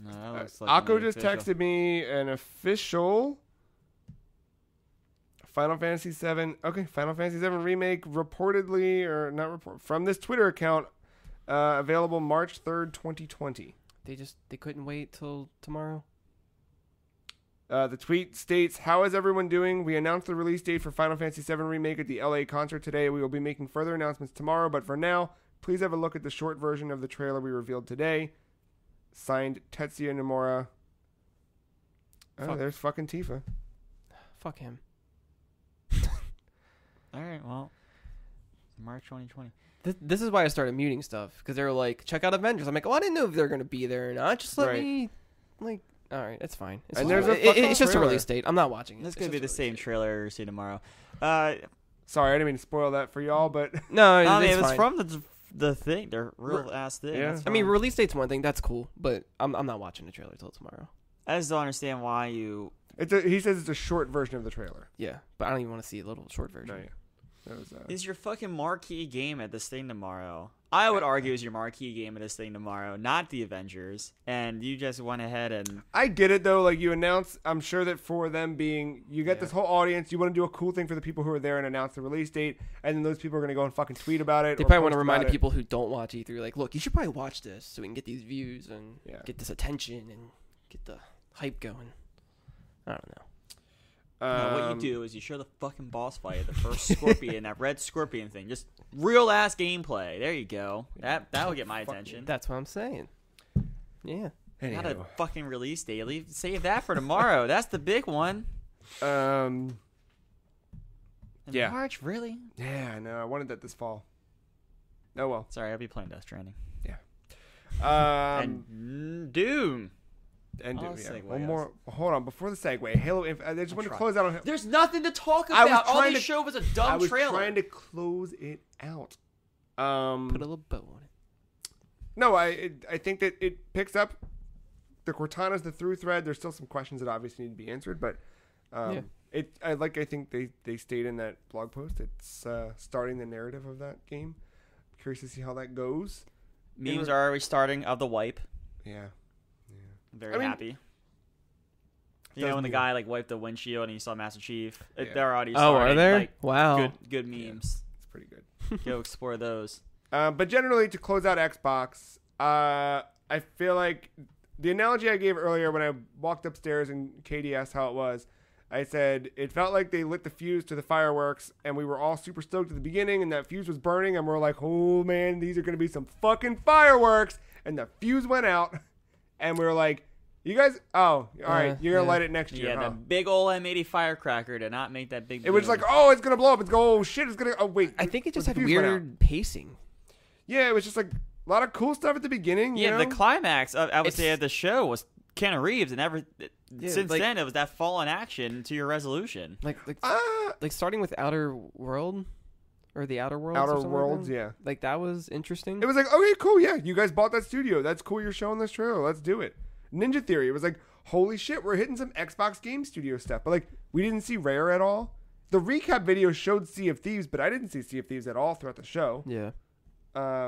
No, that looks like Akko an just official. texted me an official Final Fantasy VII. Okay, Final Fantasy VII remake reportedly, or not report, from this Twitter account, available March 3rd, 2020. They couldn't wait till tomorrow. The tweet states, "How is everyone doing? We announced the release date for Final Fantasy VII Remake at the LA concert today. We will be making further announcements tomorrow, but for now, please have a look at the short version of the trailer we revealed today. Signed, Tetsuya Nomura." Oh, there's fucking Tifa. Fuck him. All right, well, March 2020. This is why I started muting stuff, because they were like, check out Avengers. I'm like, oh, I didn't know if they're going to be there or not. Just let me, like, all right, it's fine. It's And just, there's a fucking it's just a trailer. release date. I'm not watching it. This It's could be just the a same release trailer we see tomorrow. Sorry, I didn't mean to spoil that for y'all, but date. No, I mean, it's it was fine. from the thing, the real ass thing. Yeah. That's I mean, fine. release date's one thing. That's cool, but I'm not watching the trailer till tomorrow. I just don't understand why you. he says it's a short version of the trailer. Yeah, but I don't even want to see a little short version. No, yeah. That was, Is your fucking marquee game at this thing tomorrow? I would argue is your marquee game at this thing tomorrow, not the Avengers. And you just went ahead and I get it though. Like you announce, I'm sure that for them being, you get this whole audience. You want to do a cool thing for the people who are there and announce the release date, and then those people are going to go and fucking tweet about it. They or probably want post to remind about it. people who don't watch E3, like, look, you should probably watch this so we can get these views and Yeah. get this attention and get the hype going. I don't know. no, what you do is you show the fucking boss fight, the first scorpion, that red scorpion thing, just real ass gameplay. There you go. That will get my attention. That's what I'm saying. Yeah. Not a Anywho. fucking release date. Save that for tomorrow. That's the big one. In Yeah. March, really? Yeah, I know. I wanted that this fall. Oh well. Sorry, I'll be playing Death Stranding. And Doom. and I'll yeah, segue one us. more. Hold on, before the segue, Halo. I just want to close out on. There's nothing to talk I was about. All trying they to- showed was a I dumb was trailer. trying to close it out. Put a little bow on it. No, I think that it picks up. The Cortana's the through thread. There's still some questions that obviously need to be answered, but Yeah. I think they stayed in that blog post. It's starting the narrative of that game. Curious to see how that goes. Memes are already starting of the wipe. Yeah. I'm very I mean, happy. You does know when the move. guy like wiped the windshield and you saw Master Chief? Yeah. They're already Oh, starting. are there? Like, Wow. good memes. It's pretty good. Go explore those. But generally, to close out Xbox, I feel like the analogy I gave earlier when I walked upstairs and Katie asked how it was, I said it felt like they lit the fuse to the fireworks, and we were all super stoked at the beginning, and that fuse was burning, and we're like, oh man, these are going to be some fucking fireworks. And the fuse went out, and we were like, you guys, all right, you're going to light it next year, Yeah, huh? the big old M80 firecracker did not make that big. It was boom. like, oh, it's going to blow up. It's going, oh shit, it's going to, oh wait. I think it just the had fuse went out. weird pacing. Yeah, it was just like a lot of cool stuff at the beginning. Yeah, you know? the climax I would say It's- of the show was Keanu Reeves, and since like- then it was that fall in action to your resolution. Like Ah, starting with Outer World or the Outer Worlds. or Outer something like Worlds, that. yeah. Like that was interesting. It was like, okay, cool, yeah, you guys bought that studio. That's cool. You're showing this trailer. Let's do it. Ninja Theory. It was like, holy shit, we're hitting some Xbox Game Studio stuff. But like, we didn't see Rare at all. The recap video showed Sea of Thieves, but I didn't see Sea of Thieves at all throughout the show. Yeah. I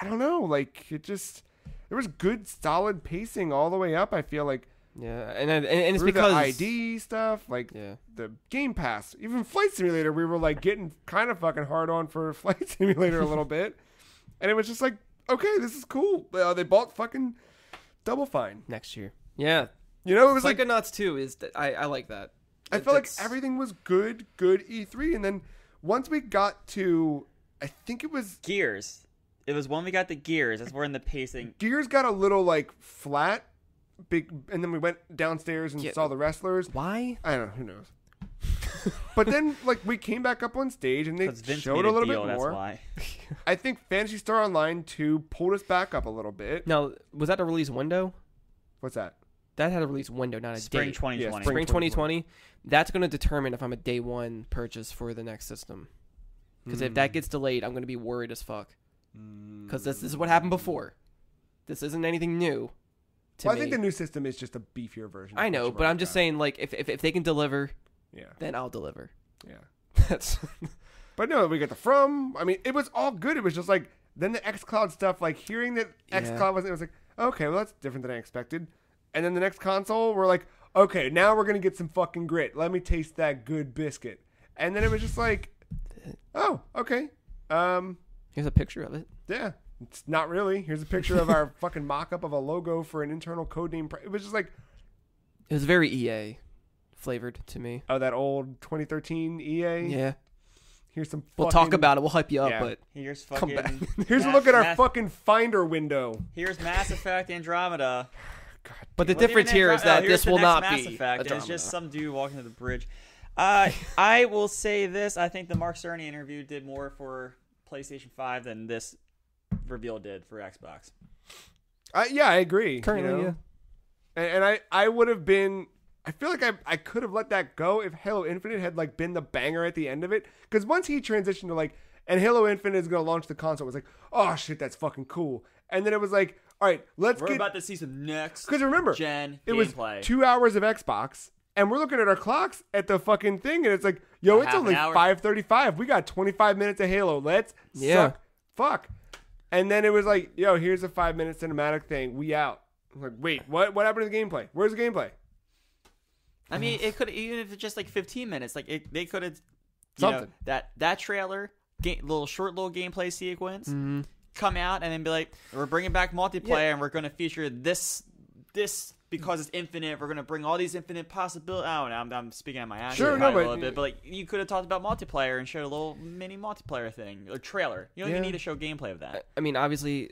don't know. Like, it just, there was good, solid pacing all the way up. I feel like Yeah, and it's through because the ID stuff, like Yeah. the Game Pass, even Flight Simulator, we were like getting kind of fucking hard on for Flight Simulator a little bit, and it was just like, okay, this is cool. They bought fucking Double Fine. next year. Yeah. You know, it was like Psychonauts 2 is that I like that. I felt like That's- everything was good E3, and then once we got to, I think it was Gears. It was when we got the Gears. That's where in the pacing. Gears got a little like flat, big, and then we went downstairs and Yeah. saw the wrestlers. Why? I don't know, who knows. But then, like, we came back up on stage and they 'Cause Vince showed made a little deal, bit more. That's why. I think Phantasy Star Online 2 pulled us back up a little bit. Now, was that a release window? What's that? That had a release window, not a Spring date. 2020. Yeah, Spring 2020. That's going to determine if I'm a day one purchase for the next system. Because if that gets delayed, I'm going to be worried as fuck. Because this is what happened before. This isn't anything new. To Well, me. I think the new system is just a beefier version. I of know, what you but I'm already just got. saying, like, if they can deliver, Yeah, then I'll deliver. yeah. That's But no, we got the From. I mean, it was all good. It was just like then the xCloud stuff. Like hearing that xCloud wasn't, it was like, okay, well that's different than I expected. And then the next console, we're like, okay, now we're gonna get some fucking grit. Let me taste that good biscuit. And then it was just like, oh, okay. Here's a picture of it. Yeah, it's not really. Here's a picture of our fucking mock-up of a logo for an internal codename. It was just like, it was very EA flavored to me. Oh, that old 2013 EA. Yeah. Here's some. We'll talk about it. We'll hype you up, but here's come fucking. back. Here's a look at our fucking Finder window. Here's Mass Effect Andromeda. God, but the difference here is that this will not Mass be Effect. Andromeda. It's just some dude walking to the bridge. I will say this: I think the Mark Cerny interview did more for PlayStation 5 than this reveal did for Xbox. Yeah, I agree. Currently, yeah. And I would have been. I feel like I could have let that go if Halo Infinite had like been the banger at the end of it. Because once he transitioned to like, and Halo Infinite is going to launch the console, it was like, oh shit, that's fucking cool. And then it was like, all right, we're about to see some next. Because remember, gen it gameplay. was 2 hours of Xbox, and we're looking at our clocks at the fucking thing, and it's like, yo, it's only 5:35. We got 25 minutes of Halo. Let's suck. Fuck. And then it was like, yo, here's a 5-minute cinematic thing. We out. I'm like, wait, what? What happened to the gameplay? Where's the gameplay? I mean, it could, even if it's just like 15 minutes, like they could have something that trailer, short little gameplay sequence, come out and then be like, we're bringing back multiplayer and we're going to feature this because it's infinite. We're going to bring all these infinite possibilities. Oh, I'm speaking out my ass a little bit, but like you could have talked about multiplayer and showed a little mini multiplayer thing or trailer. You don't even need to show gameplay of that. I mean, obviously,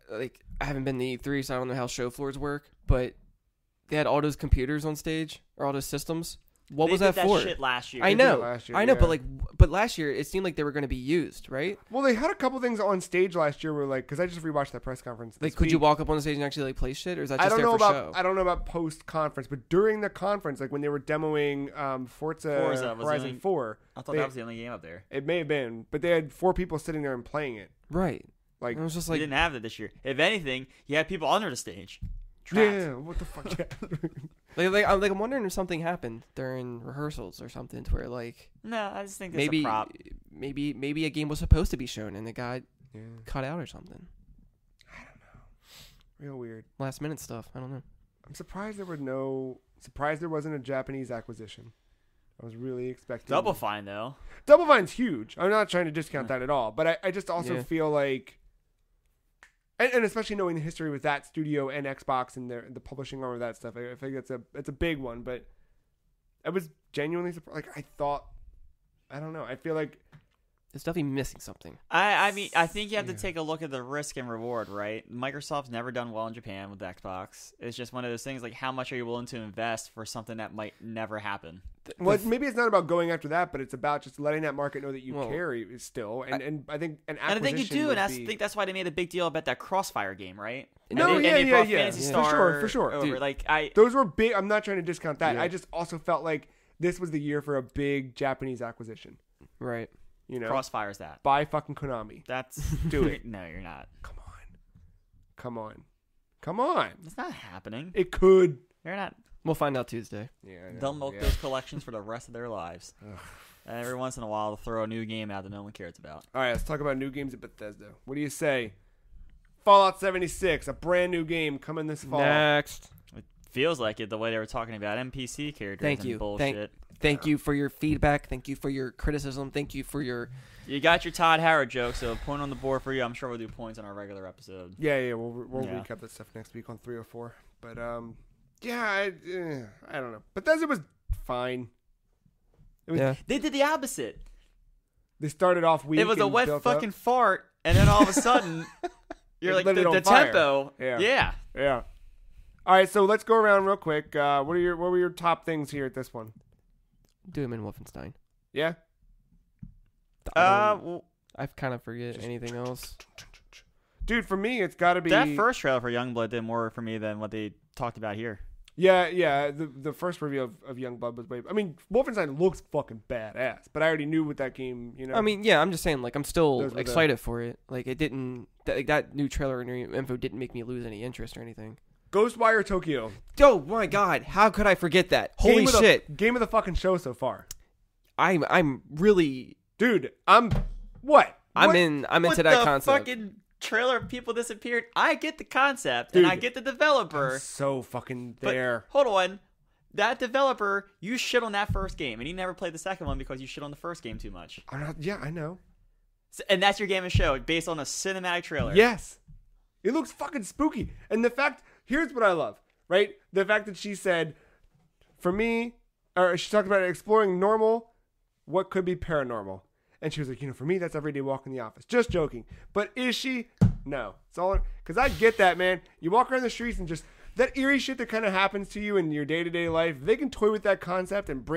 like I haven't been to E3, so I don't know how show floors work, but they had all those computers on stage or all those systems. What was that for? Shit last year. I know, but last year it seemed like they were going to be used, right? Well, they had a couple things on stage last year where like, because I just rewatched that press conference. Like, could you walk up on the stage and actually like play shit, or is that just show? I don't know about post conference, but during the conference, like when they were demoing Forza Horizon 4, I thought that was the only game up there. It may have been, but they had 4 people sitting there and playing it. Right. Like it was just like you didn't have that this year. If anything, you had people under the stage. Trapped. Yeah, what the fuck? I'm wondering if something happened during rehearsals or something to where like no, I just think that's a prop. Maybe a game was supposed to be shown and it got cut out or something. I don't know. Real weird. Last minute stuff. I don't know. I'm surprised there wasn't a Japanese acquisition. I was really expecting Double Fine though. Double Fine's huge. I'm not trying to discount that at all, but I just also feel like. And especially knowing the history with that studio and Xbox and the publishing arm of that stuff, I think it's a big one. But I was genuinely surprised. Like I don't know. I feel like it's definitely missing something. I mean, I think you have to take a look at the risk and reward, right? Microsoft's never done well in Japan with Xbox. It's just one of those things. Like, how much are you willing to invest for something that might never happen? Well, maybe it's not about going after that, but it's about just letting that market know that you care still. And I think an acquisition. And I think you do, and I think that's why they made a big deal about that Crossfire game, right? Fantasy Star for sure. Over. Dude, like those were big. I'm not trying to discount that. I just also felt like this was the year for a big Japanese acquisition. Right. You know, Crossfire's that. Buy fucking Konami. That's do it. No, you're not. Come on. It's not happening. It could. You're not. We'll find out Tuesday. Yeah, they'll milk those collections for the rest of their lives. And every once in a while, they'll throw a new game out that no one cares about. All right, let's talk about new games at Bethesda. What do you say? Fallout 76, a brand new game coming this fall. Next. It feels like it the way they were talking about NPC characters and bullshit. Thank you for your feedback. Thank you for your criticism. Thank you for your... You got your Todd Howard joke, so a point on the board for you. I'm sure we'll do points on our regular episode. Yeah, we'll recap that stuff next week on 304. But, I don't know. Bethesda was fine. They did the opposite. They started off weak. It was a wet fucking fart, and then all of a sudden, you're like, the tempo. Yeah. All right, so let's go around real quick. What were your top things here at this one? Doom and Wolfenstein. Yeah. I kind of forget anything else. Dude, for me, it's got to be that first trailer for Youngblood did more for me than what they talked about here. Yeah. The first review of Youngblood was way. I mean, Wolfenstein looks fucking badass, but I already knew what that game. You know. I mean, yeah. I'm just saying, like, I'm still excited for it. Like, it didn't. That new trailer and info didn't make me lose any interest or anything. Ghostwire Tokyo. Oh my god! How could I forget that? Holy shit! Game of the fucking show so far. I'm really Dude, I'm into that concept. Fucking trailer of people disappeared. I get the concept, Dude, and I get the developer. I'm so fucking But there. hold on. That developer, you shit on that first game, and you never played the second one because you shit on the first game too much. Yeah, I know. So, and that's your game and show based on a cinematic trailer. Yes. It looks fucking spooky. And the fact, here's what I love, right? The fact that she said, for me, or she talked about exploring normal, what could be paranormal. And she was like, for me, that's everyday walk in the office. Just joking. But is she? No. It's all, because I get that, man. You walk around the streets and just, that eerie shit that kind of happens to you in your day-to-day life, they can toy with that concept and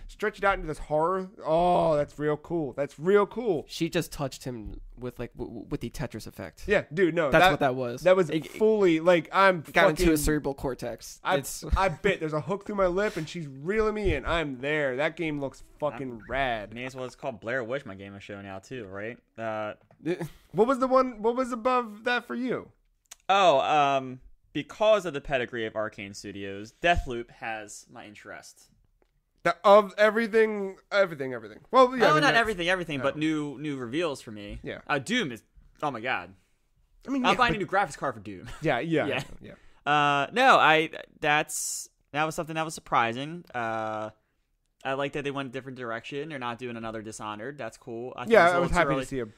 stretch it out into this horror. Oh, that's real cool. That's real cool. She just touched him with with the Tetris effect. Yeah, dude, no. That's what that was. That was fully, I'm got fucking... into his cerebral cortex. I bet there's a hook through my lip and she's reeling me in. I'm there. That game looks fucking rad. May as well it's called Blair Witch, my game and show now, too, right? What was above that for you? Because of the pedigree of Arcane Studios, Deathloop has my interest. Of everything. Well, yeah. Not everything, but new reveals for me. Yeah. Doom is, oh my god. I mean, I'm buying a new graphics card for Doom. Yeah. That was something that was surprising. I like that they went a different direction. They're not doing another Dishonored. That's cool. I was happy to see a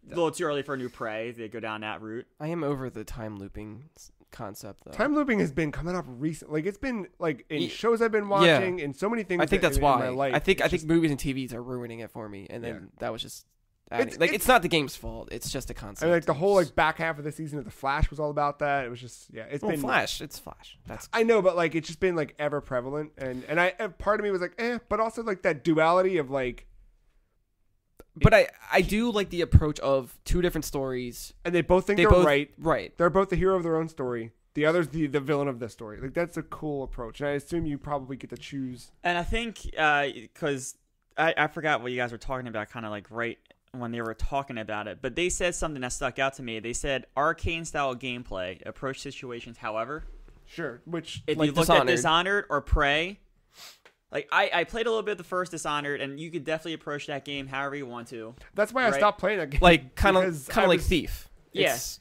little too early for a new Prey. They go down that route. I am over the time looping concept though. Time looping has been coming up recently. It's been in shows I've been watching and so many things. I think that's why. In my life. I think movies and TVs are ruining it for me, and then that was just it's not the game's fault. It's just a concept. And the whole back half of the season of The Flash was all about that. It was just it's been Flash. It's Flash. I know, but it's just been ever prevalent, and part of me was but also that duality of But I do like the approach of two different stories. And they both think they're right. Right. They're both the hero of their own story. The other's the villain of the story. That's a cool approach. And I assume you probably get to choose. And I think, because I forgot what you guys were talking about kind of right when they were talking about it. But they said something that stuck out to me. They said Arcane-style gameplay, approach situations however. Sure. Which, if you look at Dishonored or Prey... I played a little bit of the first Dishonored, and you could definitely approach that game however you want to. That's why I stopped playing that game. Kind of like Thief. Yes.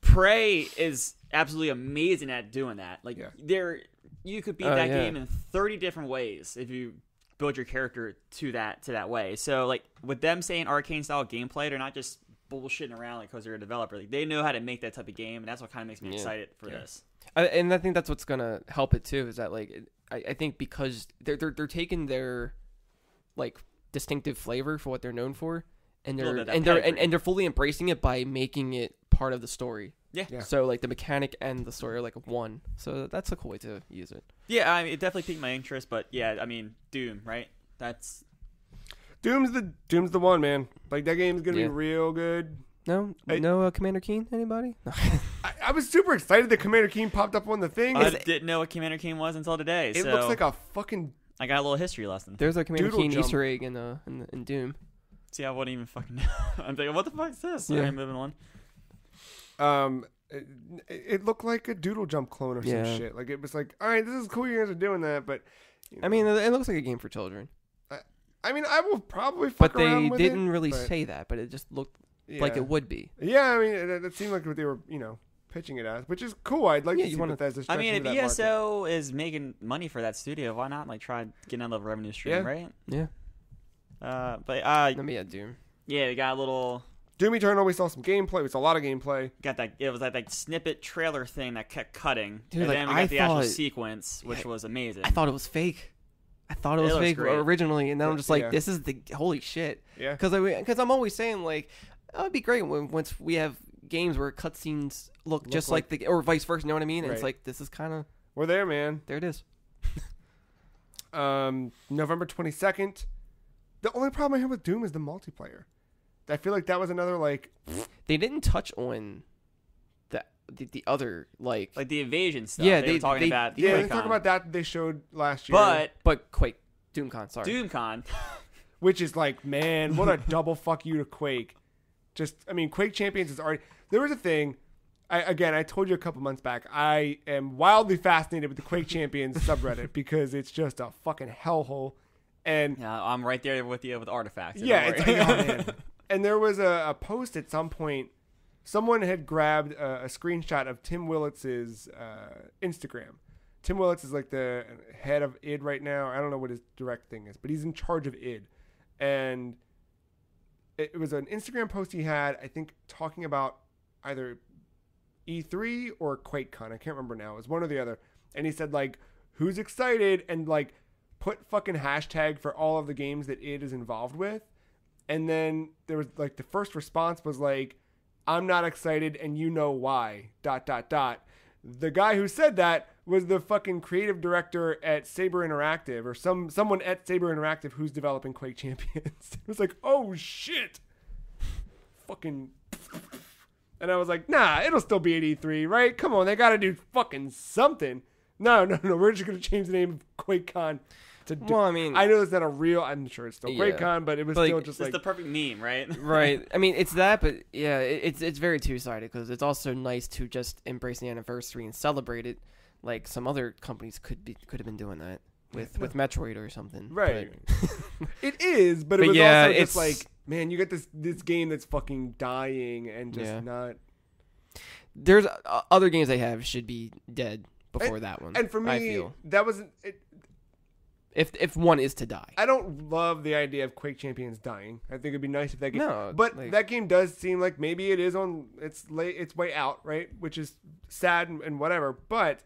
Prey is absolutely amazing at doing that. You could beat that game in 30 different ways if you build your character to that way. So, with them saying Arcane-style gameplay, they're not just bullshitting around because they're a developer. They know how to make that type of game, and that's what kind of makes me excited for this. And I think that's what's gonna help it too. Is that I think because they're taking their distinctive flavor for what they're known for, and they're fully embracing it by making it part of the story. Yeah. So the mechanic and the story are one. So that's a cool way to use it. Yeah, it definitely piqued my interest. But yeah, I mean, Doom, right? That's Doom's the one, man. That game's gonna be real good. No, Commander Keen. Anybody? I was super excited that Commander Keen popped up on the thing. I didn't know what Commander Keen was until today. It looks like a fucking. I got a little history lesson. There's a Commander Keen Easter egg in Doom. See, I wouldn't even fucking know. I'm thinking, what the fuck is this? Yeah. Okay, moving on. It looked like a Doodle Jump clone or some shit. It was all right, this is cool. You guys are doing that, but I mean, it looks like a game for children. I mean, I will probably fuck around with it. But they didn't really say that. But it just looked like it would be. Yeah, I mean, it seemed like what they were, pitching it as, which is cool. I'd like to see Bethesda. I mean, if ESO is making money for that studio, why not try getting another revenue stream, right? Yeah. But let me add Doom. Yeah, we got a little Doom Eternal. We saw some gameplay. We saw a lot of gameplay. Got that. It was that snippet trailer thing that kept cutting, dude, and then we got the actual sequence, which was amazing. I thought it was fake. I thought it was fake originally, and then I'm just this is the holy shit. Yeah. Because I'm always saying it would be great once we have games where cutscenes look just like the, or vice versa. You know what I mean? And it's this is kind of we're there, man. There it is. November 22nd. The only problem I have with Doom is the multiplayer. I feel like that was another they didn't touch on the other the invasion stuff. Yeah, they were talking about. Yeah, they talk about that they showed last year. But Quake, DoomCon, sorry, DoomCon, which is man, what a double fuck you to Quake. Quake Champions is already. There was a thing. I told you a couple months back. I am wildly fascinated with the Quake Champions subreddit because it's just a fucking hellhole. And yeah, I'm right there with you with Artifacts. yeah, it's like, oh man. And there was a post at some point. Someone had grabbed a screenshot of Tim Willitz's Instagram. Tim Willits is like the head of id right now. I don't know what his direct thing is, but he's in charge of id. And it was an Instagram post he had, I think, talking about either E3 or QuakeCon. I can't remember now. It was one or the other. And he said, like, who's excited? And, like, put fucking hashtag for all of the games that id is involved with. And then there was, like, the first response was, like, I'm not excited and you know why, ... The guy who said that was the fucking creative director at Saber Interactive, or someone at Saber Interactive who's developing Quake Champions. It was like, oh shit. Fucking. And I was like, nah, it'll still be at E3, right? Come on, they gotta do fucking something. No, we're just gonna change the name of QuakeCon. Well, I mean, I know it's not a real. I'm sure it's still QuakeCon, but it was still just it's the perfect meme, right? Right. I mean, it's that, but yeah, it's very two-sided because it's also nice to just embrace the anniversary and celebrate it, like some other companies could have been doing that with Metroid or something. Right. It is, but it was also just like, man, you get this game that's fucking dying and just not. There's other games they have should be dead before that one. And for me, I feel. that wasn't. If one is to die. I don't love the idea of Quake Champions dying. I think it'd be nice if that game... No, but that game does seem like maybe it is on its way out, right? Which is sad and whatever. But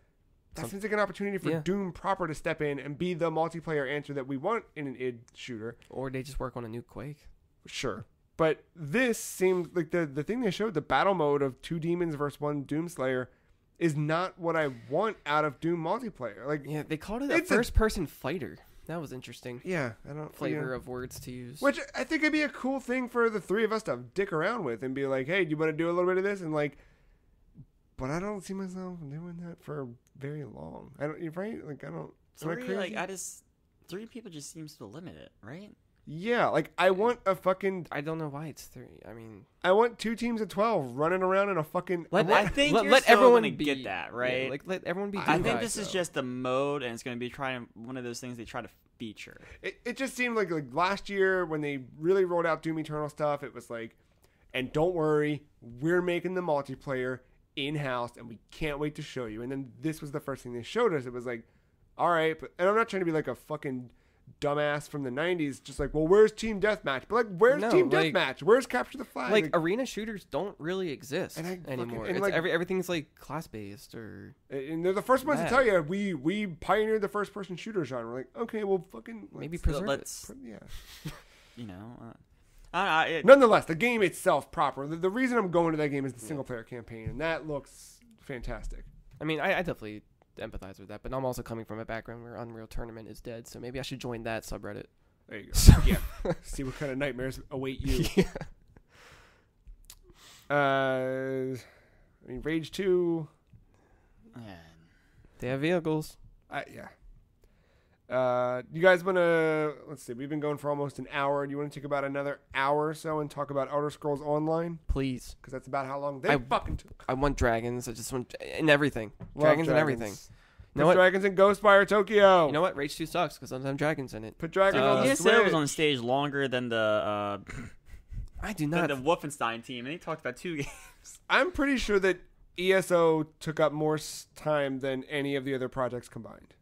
that seems like an opportunity for Doom proper to step in and be the multiplayer answer that we want in an id shooter. Or they just work on a new Quake. Sure. But this seemed like the thing they showed, the battle mode of 2 demons versus 1 Doomslayer, is not what I want out of Doom multiplayer. Like, yeah, they called it a first-person fighter. That was interesting. Yeah, I don't flavor of words to use. Which I think would be a cool thing for the 3 of us to dick around with and be like, "Hey, do you want to do a little bit of this?" And like, but I don't see myself doing that for very long. I don't. You're right. Like I don't. 3 people just seems to limit it, right? Yeah, like I want a fucking. I don't know why it's 3. I mean, I want 2 teams of 12 running around in a fucking. I think let everyone get that, right? Yeah, like let everyone be. I think this is just the mode, and it's going to be one of those things they try to feature. It just seemed like last year when they really rolled out Doom Eternal stuff, it was like, and don't worry, we're making the multiplayer in-house, and we can't wait to show you. And then this was the first thing they showed us. It was like, all right, and I'm not trying to be like a fucking dumbass from the 90s, just like, well, where's Team Deathmatch? But like, where's Team Deathmatch? Where's Capture the Flag? Like arena shooters don't really exist anymore. It's everything's like class-based and they're the first ones to tell you we pioneered the first-person shooter genre. We're like, okay, well, fucking maybe preserve it. Yeah. You know. Nonetheless, the game itself proper. The reason I'm going to that game is the single-player campaign, and that looks fantastic. I mean, I definitely empathize with that, but I'm also coming from a background where Unreal Tournament is dead, so maybe I should join that subreddit. There you go. Yeah. See what kind of nightmares await you. Yeah. I mean, Rage 2. They have vehicles. Yeah. You guys want to, let's see, we've been going for almost an hour. Do you want to take about another hour or so and talk about Elder Scrolls Online? Please. Because that's about how long they fucking took. I want dragons. I just want, and everything. Dragons and everything. You know what? Dragons in Ghostwire Tokyo. You know what? Rage 2 sucks because sometimes dragons in it. Put dragons on the Switch. He was on the stage longer than the I do not. The Wolfenstein team, and he talked about 2 games. I'm pretty sure that ESO took up more time than any of the other projects combined.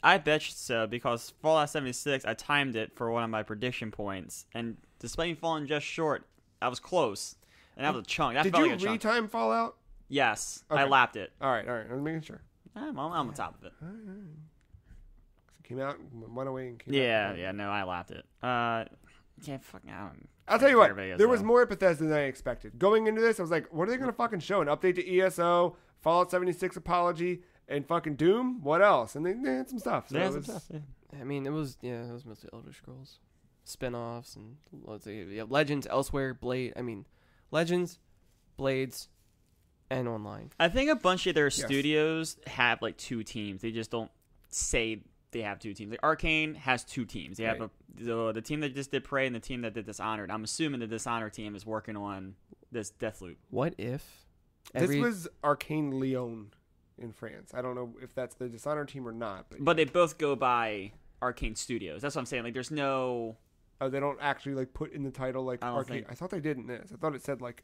I bet you so, because Fallout 76, I timed it for one of my prediction points, and despite me falling just short, I was close, and that was a chunk. That Did felt you like a chunk. retime Fallout? Yes, okay. I lapped it. All right, I was making sure. I'm on top of it. All right. So it came out, went away, and came out. Yeah, no, I lapped it. I'll tell you what, there was more at Bethesda than I expected. Going into this, I was like, what are they going to fucking show? An update to ESO, Fallout 76 apology, and fucking Doom? What else? And they had some stuff. So I mean, it was mostly Elder Scrolls. Spin-offs and, let's see, Legends, Elsewhere, Blade. I mean, Legends, Blades, and Online. I think a bunch of their studios have, like, 2 teams. They just don't say they have 2 teams. Like, Arcane has 2 teams. They have the team that just did Prey and the team that did Dishonored. I'm assuming the Dishonored team is working on this Deathloop. What if... This was Arcane Lyon in France. I don't know if that's the Dishonored team or not. But they both go by Arcane Studios. That's what I'm saying. Like, there's no. Oh, they don't actually like put in the title like I don't Arcade. think- I thought they did in this. I thought it said like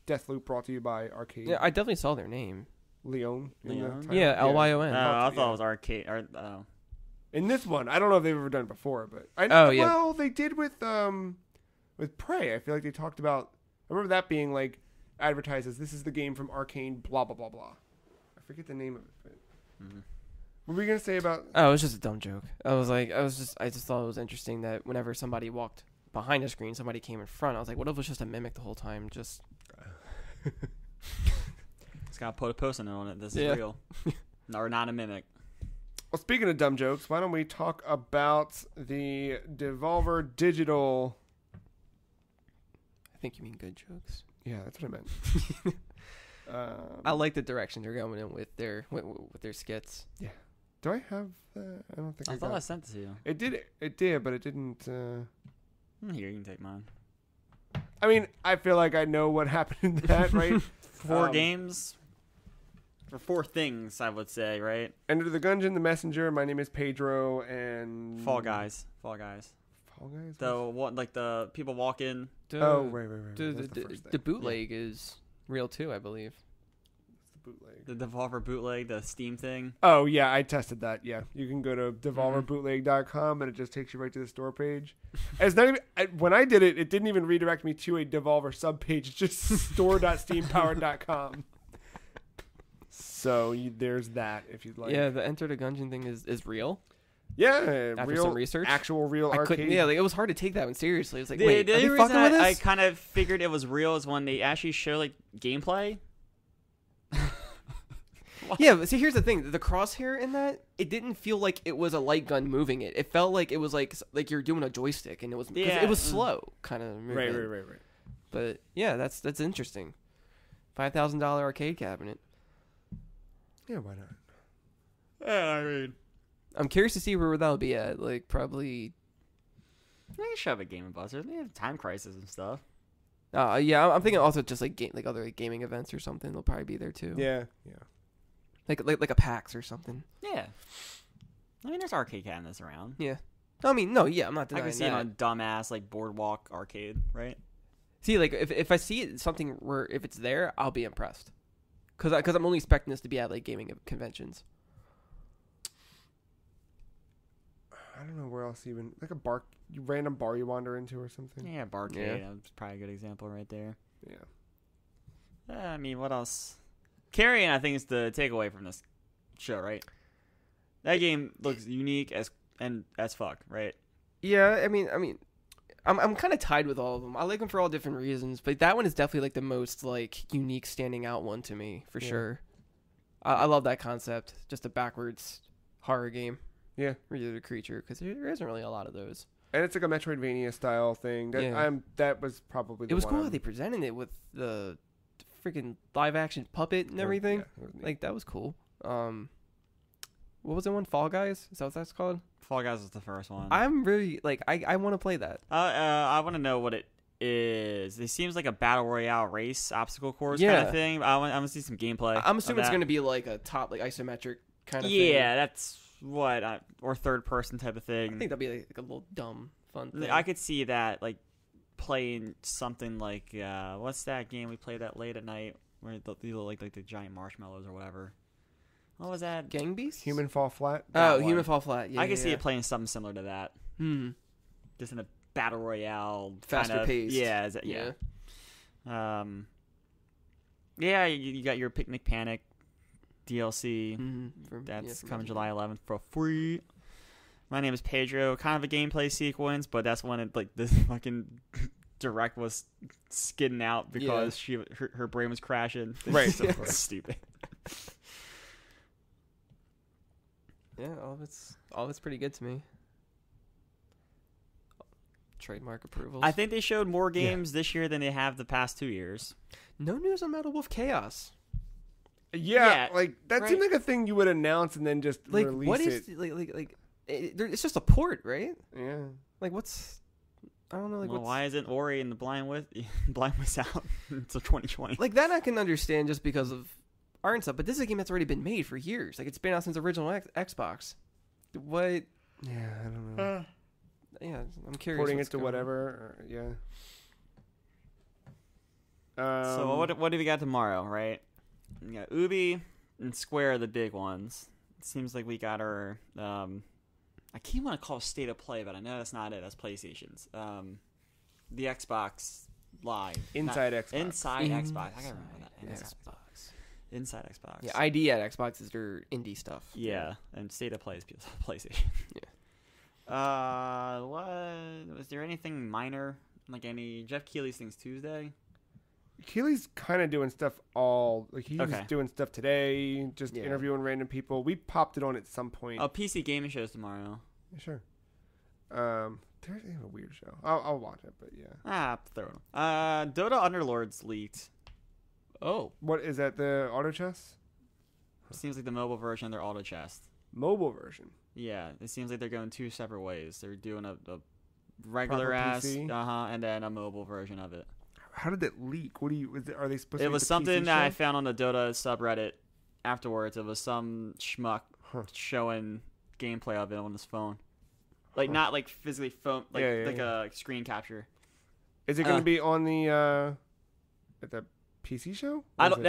Deathloop brought to you by Arcade. Yeah, I definitely saw their name. Leon. in the Leon? title. Yeah, LYON. I thought it was Arcade. In this one, I don't know if they've ever done it before, but Oh, yeah. Well, they did with Prey. I feel like they talked about. I remember that being like advertised as this is the game from Arcane. Blah blah blah blah. I forget the name of it. But what were we gonna say about? Oh, it was just a dumb joke. I just thought it was interesting that whenever somebody walked behind a screen, somebody came in front. I was like, what if it was just a mimic the whole time? Just It's got to put a post-it on it. This is Yeah. real. Or not a mimic. Well, speaking of dumb jokes, why don't we talk about the Devolver Digital? I think you mean good jokes. Yeah, that's what I meant. I like the direction they're going in with their skits. Do I have that? I don't think I thought got I sent it to you. It did, but it didn't. Here, you can take mine. I mean, I feel like I know what happened in that, right? 4 games. For 4 things, I would say, right? Enter the Gungeon, The Messenger, My Name is Pedro, and Fall Guys. Fall Guys. Fall Guys. The people walk in. Oh, right. That's the first thing. The bootleg is real too, I believe. It's the bootleg. The Devolver bootleg, the Steam thing. Oh yeah, I tested that. Yeah, you can go to devolverbootleg.com and it just takes you right to the store page. It's not even when I did it, it didn't even redirect me to a Devolver subpage. It's just store.steampowered.com. So there's that if you'd like. Yeah, the Enter the Gungeon thing is real. Yeah, After real some research, actual real I arcade. couldn't. Yeah, like, it was hard to take that one seriously. It's like, The wait, are they only fucking reason with I us? kind of figured it was real is when they actually show like gameplay. Yeah, but see, here's the thing: the crosshair in that, it didn't feel like it was a light gun moving it. It felt like it was like you're doing a joystick, and it was 'cause it was slow, kind of. Right. But yeah, that's interesting. $5,000 arcade cabinet. Yeah, why not? Yeah, I mean, I'm curious to see where that'll be at. Like probably. they should have a Game & Buster. They have Time Crisis and stuff. Yeah, I'm thinking also just like other like, gaming events or something. They'll probably be there too. Yeah. Like a PAX or something. Yeah. I mean, there's arcade cabinets around. Yeah. I mean, no, yeah, I'm not I denying can see that. it on a dumbass like Boardwalk arcade, right? See, like if I see it, something where if it's there, I'll be impressed. Cause I'm only expecting this to be at like gaming conventions. I don't know where else even like a random bar you wander into or something. Yeah, Barcade. Yeah. That's probably a good example right there. Yeah. I mean, what else? Carrion, I think, is the takeaway from this show, right? That game looks unique as fuck, right? Yeah, I mean, I'm kind of tied with all of them. I like them for all different reasons, but that one is definitely like the most like unique, standing out one to me for sure. I love that concept, just a backwards horror game. Yeah, where you're the creature, because there isn't really a lot of those. And it's like a Metroidvania style thing. That was probably. It was cool how they presented it with the freaking live action puppet and everything. Yeah, like that was cool. What was the one? Fall Guys? Is that what that's called? Fall Guys was the first one. I'm really like I want to play that. I want to know what it is. It seems like a battle royale race obstacle course kind of thing. I want to see some gameplay. I'm assuming it's going to be like a top like isometric kind of thing. Yeah, that's what or third person type of thing. I think that'd be like a little dumb fun thing. I could see that like playing something like what's that game we played that late at night where you look like the giant marshmallows or whatever. What was that? Gang Beasts? Human Fall Flat. Oh, Human Fall Flat. Yeah, I can see it playing something similar to that. Just in a battle royale, faster paced. Yeah. Yeah, you got your Picnic Panic DLC. That's coming July 11th for free. My Name is Pedro. Kind of a gameplay sequence, but that's when it like this fucking direct was skidding out because her brain was crashing. Right, so stupid. Yeah, all of it's pretty good to me. Trademark approval. I think they showed more games this year than they have the past 2 years. No news on Metal Wolf Chaos. Yeah, like that seemed like a thing you would announce and then just like release what is it. It's just a port, right? Yeah. Like what's I don't know. Like why isn't Ori and the Blind Witch out until 2020? Like that I can understand just because of art and stuff, but this is a game that's already been made for years. Like it's been out since the original Xbox. What? Yeah, I don't know. Yeah, I'm curious. Porting what's it to going whatever. Or, yeah. So what do we got tomorrow, right? We got Ubi and Square are the big ones. It seems like we got our I keep want to call it State of Play, but I know that's not it. That's PlayStation's. The Xbox Live. Inside Xbox. Inside Xbox. I gotta remember that. Xbox. Inside Xbox. Yeah, ID at Xbox is their indie stuff. Yeah, and State of Play is PlayStation. Yeah. What was there anything minor? Like any Jeff Keighley's things Tuesday? Keely's kind of doing stuff he was doing stuff today, just interviewing random people. We popped it on at some point. Oh, PC gaming shows tomorrow. Yeah, sure. There's a weird show. I'll watch it, but yeah. Throw it on. Dota Underlords leaked. Oh. What is that? The auto chess? Seems like the mobile version of their auto chest. Mobile version. Yeah, it seems like they're going two separate ways. They're doing a regular Proper ass, PC? and then a mobile version of it. How did that leak? Are they supposed to? It make was the something PC that I show? found on the Dota subreddit afterwards. It was some schmuck showing gameplay of it on his phone, like not like physically phone, like a screen capture. Is it going to be on the at the PC show? I don't.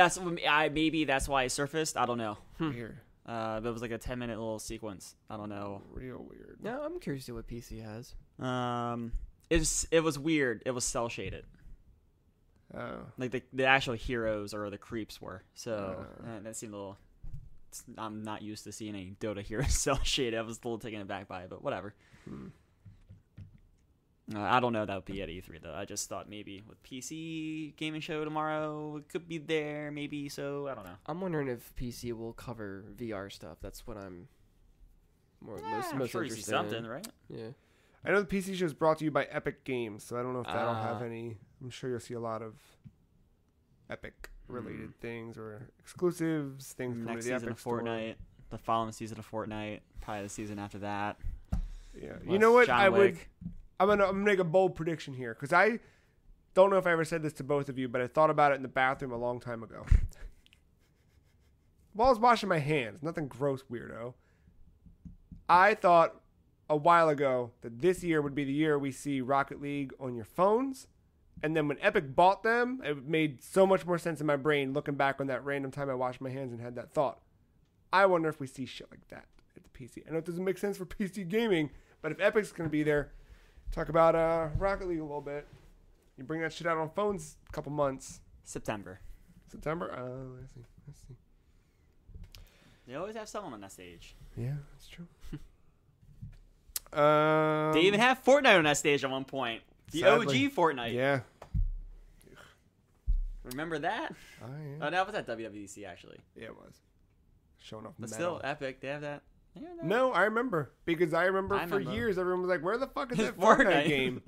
Maybe that's why it surfaced. I don't know. Weird. But it was like a 10-minute little sequence. I don't know. Real weird. No, I'm curious to see what PC has. It was weird. It was cell shaded. Oh. Like the actual heroes or the creeps were. So that seemed a little. I'm not used to seeing a Dota hero cell shaded. I was a little taken aback by it, but whatever. I don't know that would be at E3 though. I just thought maybe with PC gaming show tomorrow, it could be there. Maybe so. I don't know. I'm wondering if PC will cover VR stuff. That's what I'm most I'm sure you interested see something, in. right? Yeah. I know the PC show is brought to you by Epic Games, so I don't know if that'll have any. I'm sure you'll see a lot of Epic related things or exclusives, things from Next the season Epic of store. Fortnite, the following season of Fortnite, probably the season after that. Yeah, Plus you know what? John Wick. I'm gonna make a bold prediction here because I don't know if I ever said this to both of you, but I thought about it in the bathroom a long time ago. While I was washing my hands, nothing gross, weirdo. I thought a while ago that this year would be the year we see Rocket League on your phones. And then when Epic bought them, it made so much more sense in my brain looking back on that random time I washed my hands and had that thought. I wonder if we see shit like that at the PC. I know it doesn't make sense for PC gaming, but if Epic's going to be there, talk about Rocket League a little bit. You bring that shit out on phones a couple months. September. September? Oh, I see. They always have someone on that stage. Yeah, that's true. They even have Fortnite on that stage at one point. The sadly. OG Fortnite. Yeah. Remember that? Oh, yeah. Oh, that was at WWDC actually. Yeah, it was. Showing off But metal. still, Epic, they have that. No, I remember. Because I remember for years everyone was like, where the fuck is that Fortnite game?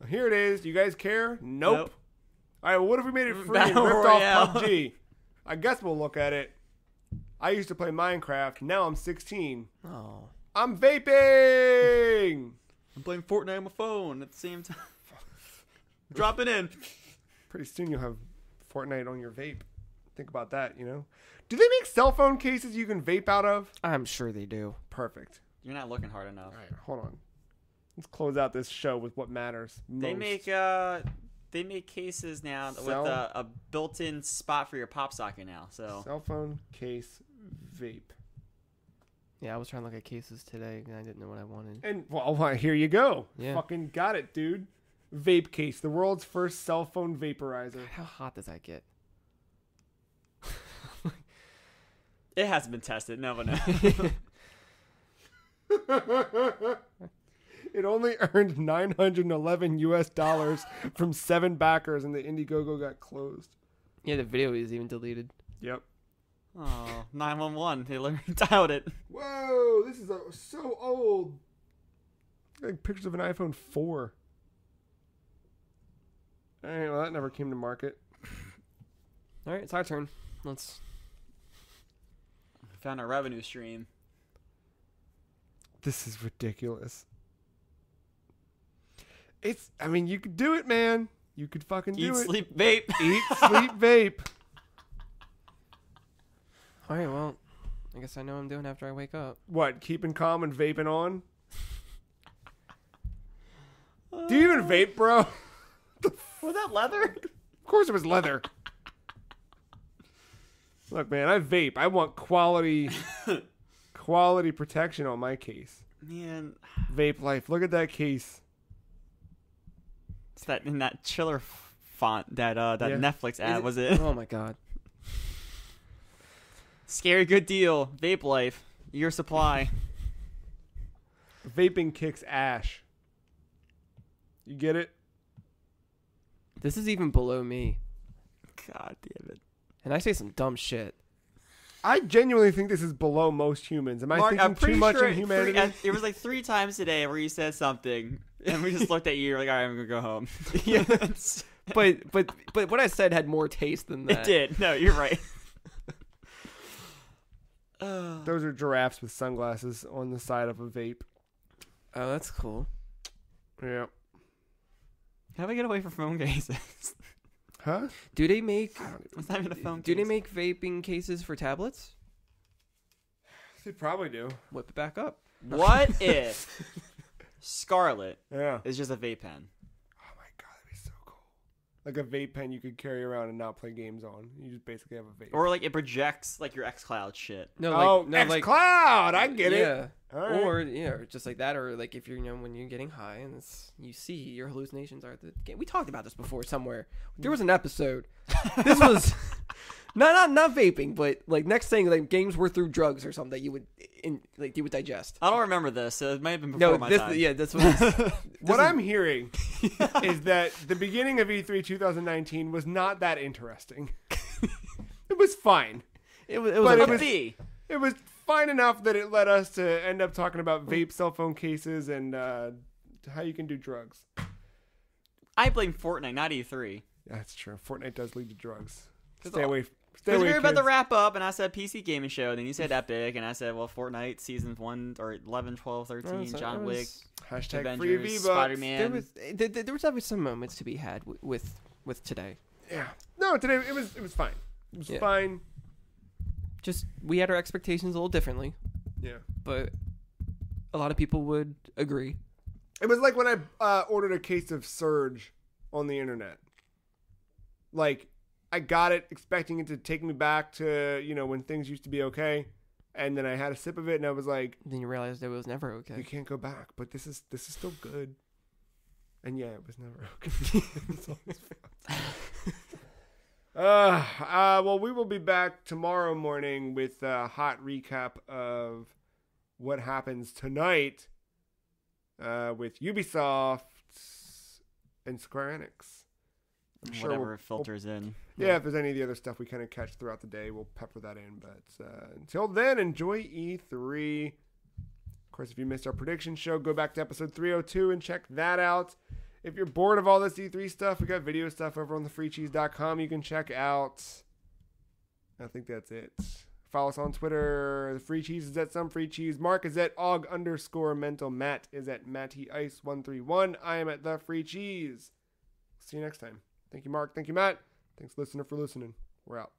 Here it is. Do you guys care? Nope. All right, well, what if we made it free and Battle ripped Royale. off PUBG? I guess we'll look at it. I used to play Minecraft. Now I'm 16. Oh. I'm vaping! I'm playing Fortnite on my phone at the same time. Drop it in. Pretty soon you'll have Fortnite on your vape. Think about that, you know? Do they make cell phone cases you can vape out of? I'm sure they do. Perfect. You're not looking hard enough. All right, hold on. Let's close out this show with what matters most. They make cases now Cell- with a built-in spot for your pop socket now. So Cell phone case vape. Yeah, I was trying to look at cases today and I didn't know what I wanted. And, well, here you go. Yeah. Fucking got it, dude. Vape case, the world's first cell phone vaporizer. How hot does that get? it hasn't been tested. No one knows. It only earned $911 from 7 backers, and the Indiegogo got closed. Yeah, the video is even deleted. Yep. Oh, 911. They literally dialed it. Whoa, this is so old. Like pictures of an iPhone 4. All right, well, that never came to market. All right, it's our turn. Let's. Found a revenue stream. This is ridiculous. You could do it, man. You could fucking do Eat, it. sleep, vape. Eat, sleep, vape. All right, well, I guess I know what I'm doing after I wake up. What, keeping calm and vaping on? Do you even vape, bro? Was that leather? Of course it was leather. Look, man, I vape. I want quality protection on my case. Man. Vape life. Look at that case. It's that in that chiller font that Yeah. Netflix ad, was it? Oh my god. Scary good deal. Vape life. Your supply. Vaping kicks ash. You get it? This is even below me. God damn it. And I say some dumb shit. I genuinely think this is below most humans. Am I Mark, thinking I'm pretty too much sure in humanity? it was like 3 times today where you said something, and we just looked at you. You're like, all right, I'm gonna go home. Yeah. But what I said had more taste than that. It did. No, you're right. Those are giraffes with sunglasses on the side of a vape. Oh, that's cool. Yeah. How do I get away from phone cases? Huh? Do they make It's not even a phone Do case. they make vaping cases for tablets? They probably do. Whip it back up. What if Scarlet Yeah. is just a vape pen? Oh my god, that'd be so cool. Like a vape pen you could carry around and not play games on. You just basically have a vape. Or like it projects like your xCloud shit. No, oh, like no, like xCloud! I get it. yeah. All right. Or just like that, or like if you're when you're getting high and you see your hallucinations are at the game. We talked about this before somewhere. There was an episode. This was not vaping, but like next thing, like games were through drugs or something that you would digest. I don't remember this, so it might have been before my time. Yeah, that's what. What I'm hearing is that the beginning of E3 2019 was not that interesting. It was fine. It was. But Okay. it was fine enough that it led us to end up talking about vape cell phone cases and how you can do drugs. I blame Fortnite, not E3. That's true. Fortnite does lead to drugs. 'Cause Stay away. Stay Because away, we were about to kids. wrap up, and I said PC gaming show, and then you said Epic, and I said, well, Fortnite seasons 1 or 11, 12, 13, John Wick, Hashtag free Avengers, V-Bucks. Spider-Man. There was always some moments to be had with today. Yeah. No, today it was fine. It was fine. Just we had our expectations a little differently, Yeah. but a lot of people would agree. It was like when I ordered a case of Surge on the internet. Like, I got it expecting it to take me back to, when things used to be okay. And then I had a sip of it and I was like, Then you realized it was never you okay. can't go back, but this is still good. And yeah, it was never okay. It's always fun. Well, we will be back tomorrow morning with a hot recap of what happens tonight with Ubisoft and Square Enix. I'm sure Whatever filters in. Yeah, if there's any of the other stuff we kind of catch throughout the day, we'll pepper that in. But until then, enjoy E3. Of course, if you missed our prediction show, go back to episode 302 and check that out. If you're bored of all this E3 stuff, we got video stuff over on thefreecheese.com you can check out. I think that's it. Follow us on Twitter. The Free Cheese is at Some Free Cheese. Mark is at Og_mental. Matt is at MattyIce131. I am at The Free Cheese. See you next time. Thank you, Mark. Thank you, Matt. Thanks, listener, for listening. We're out.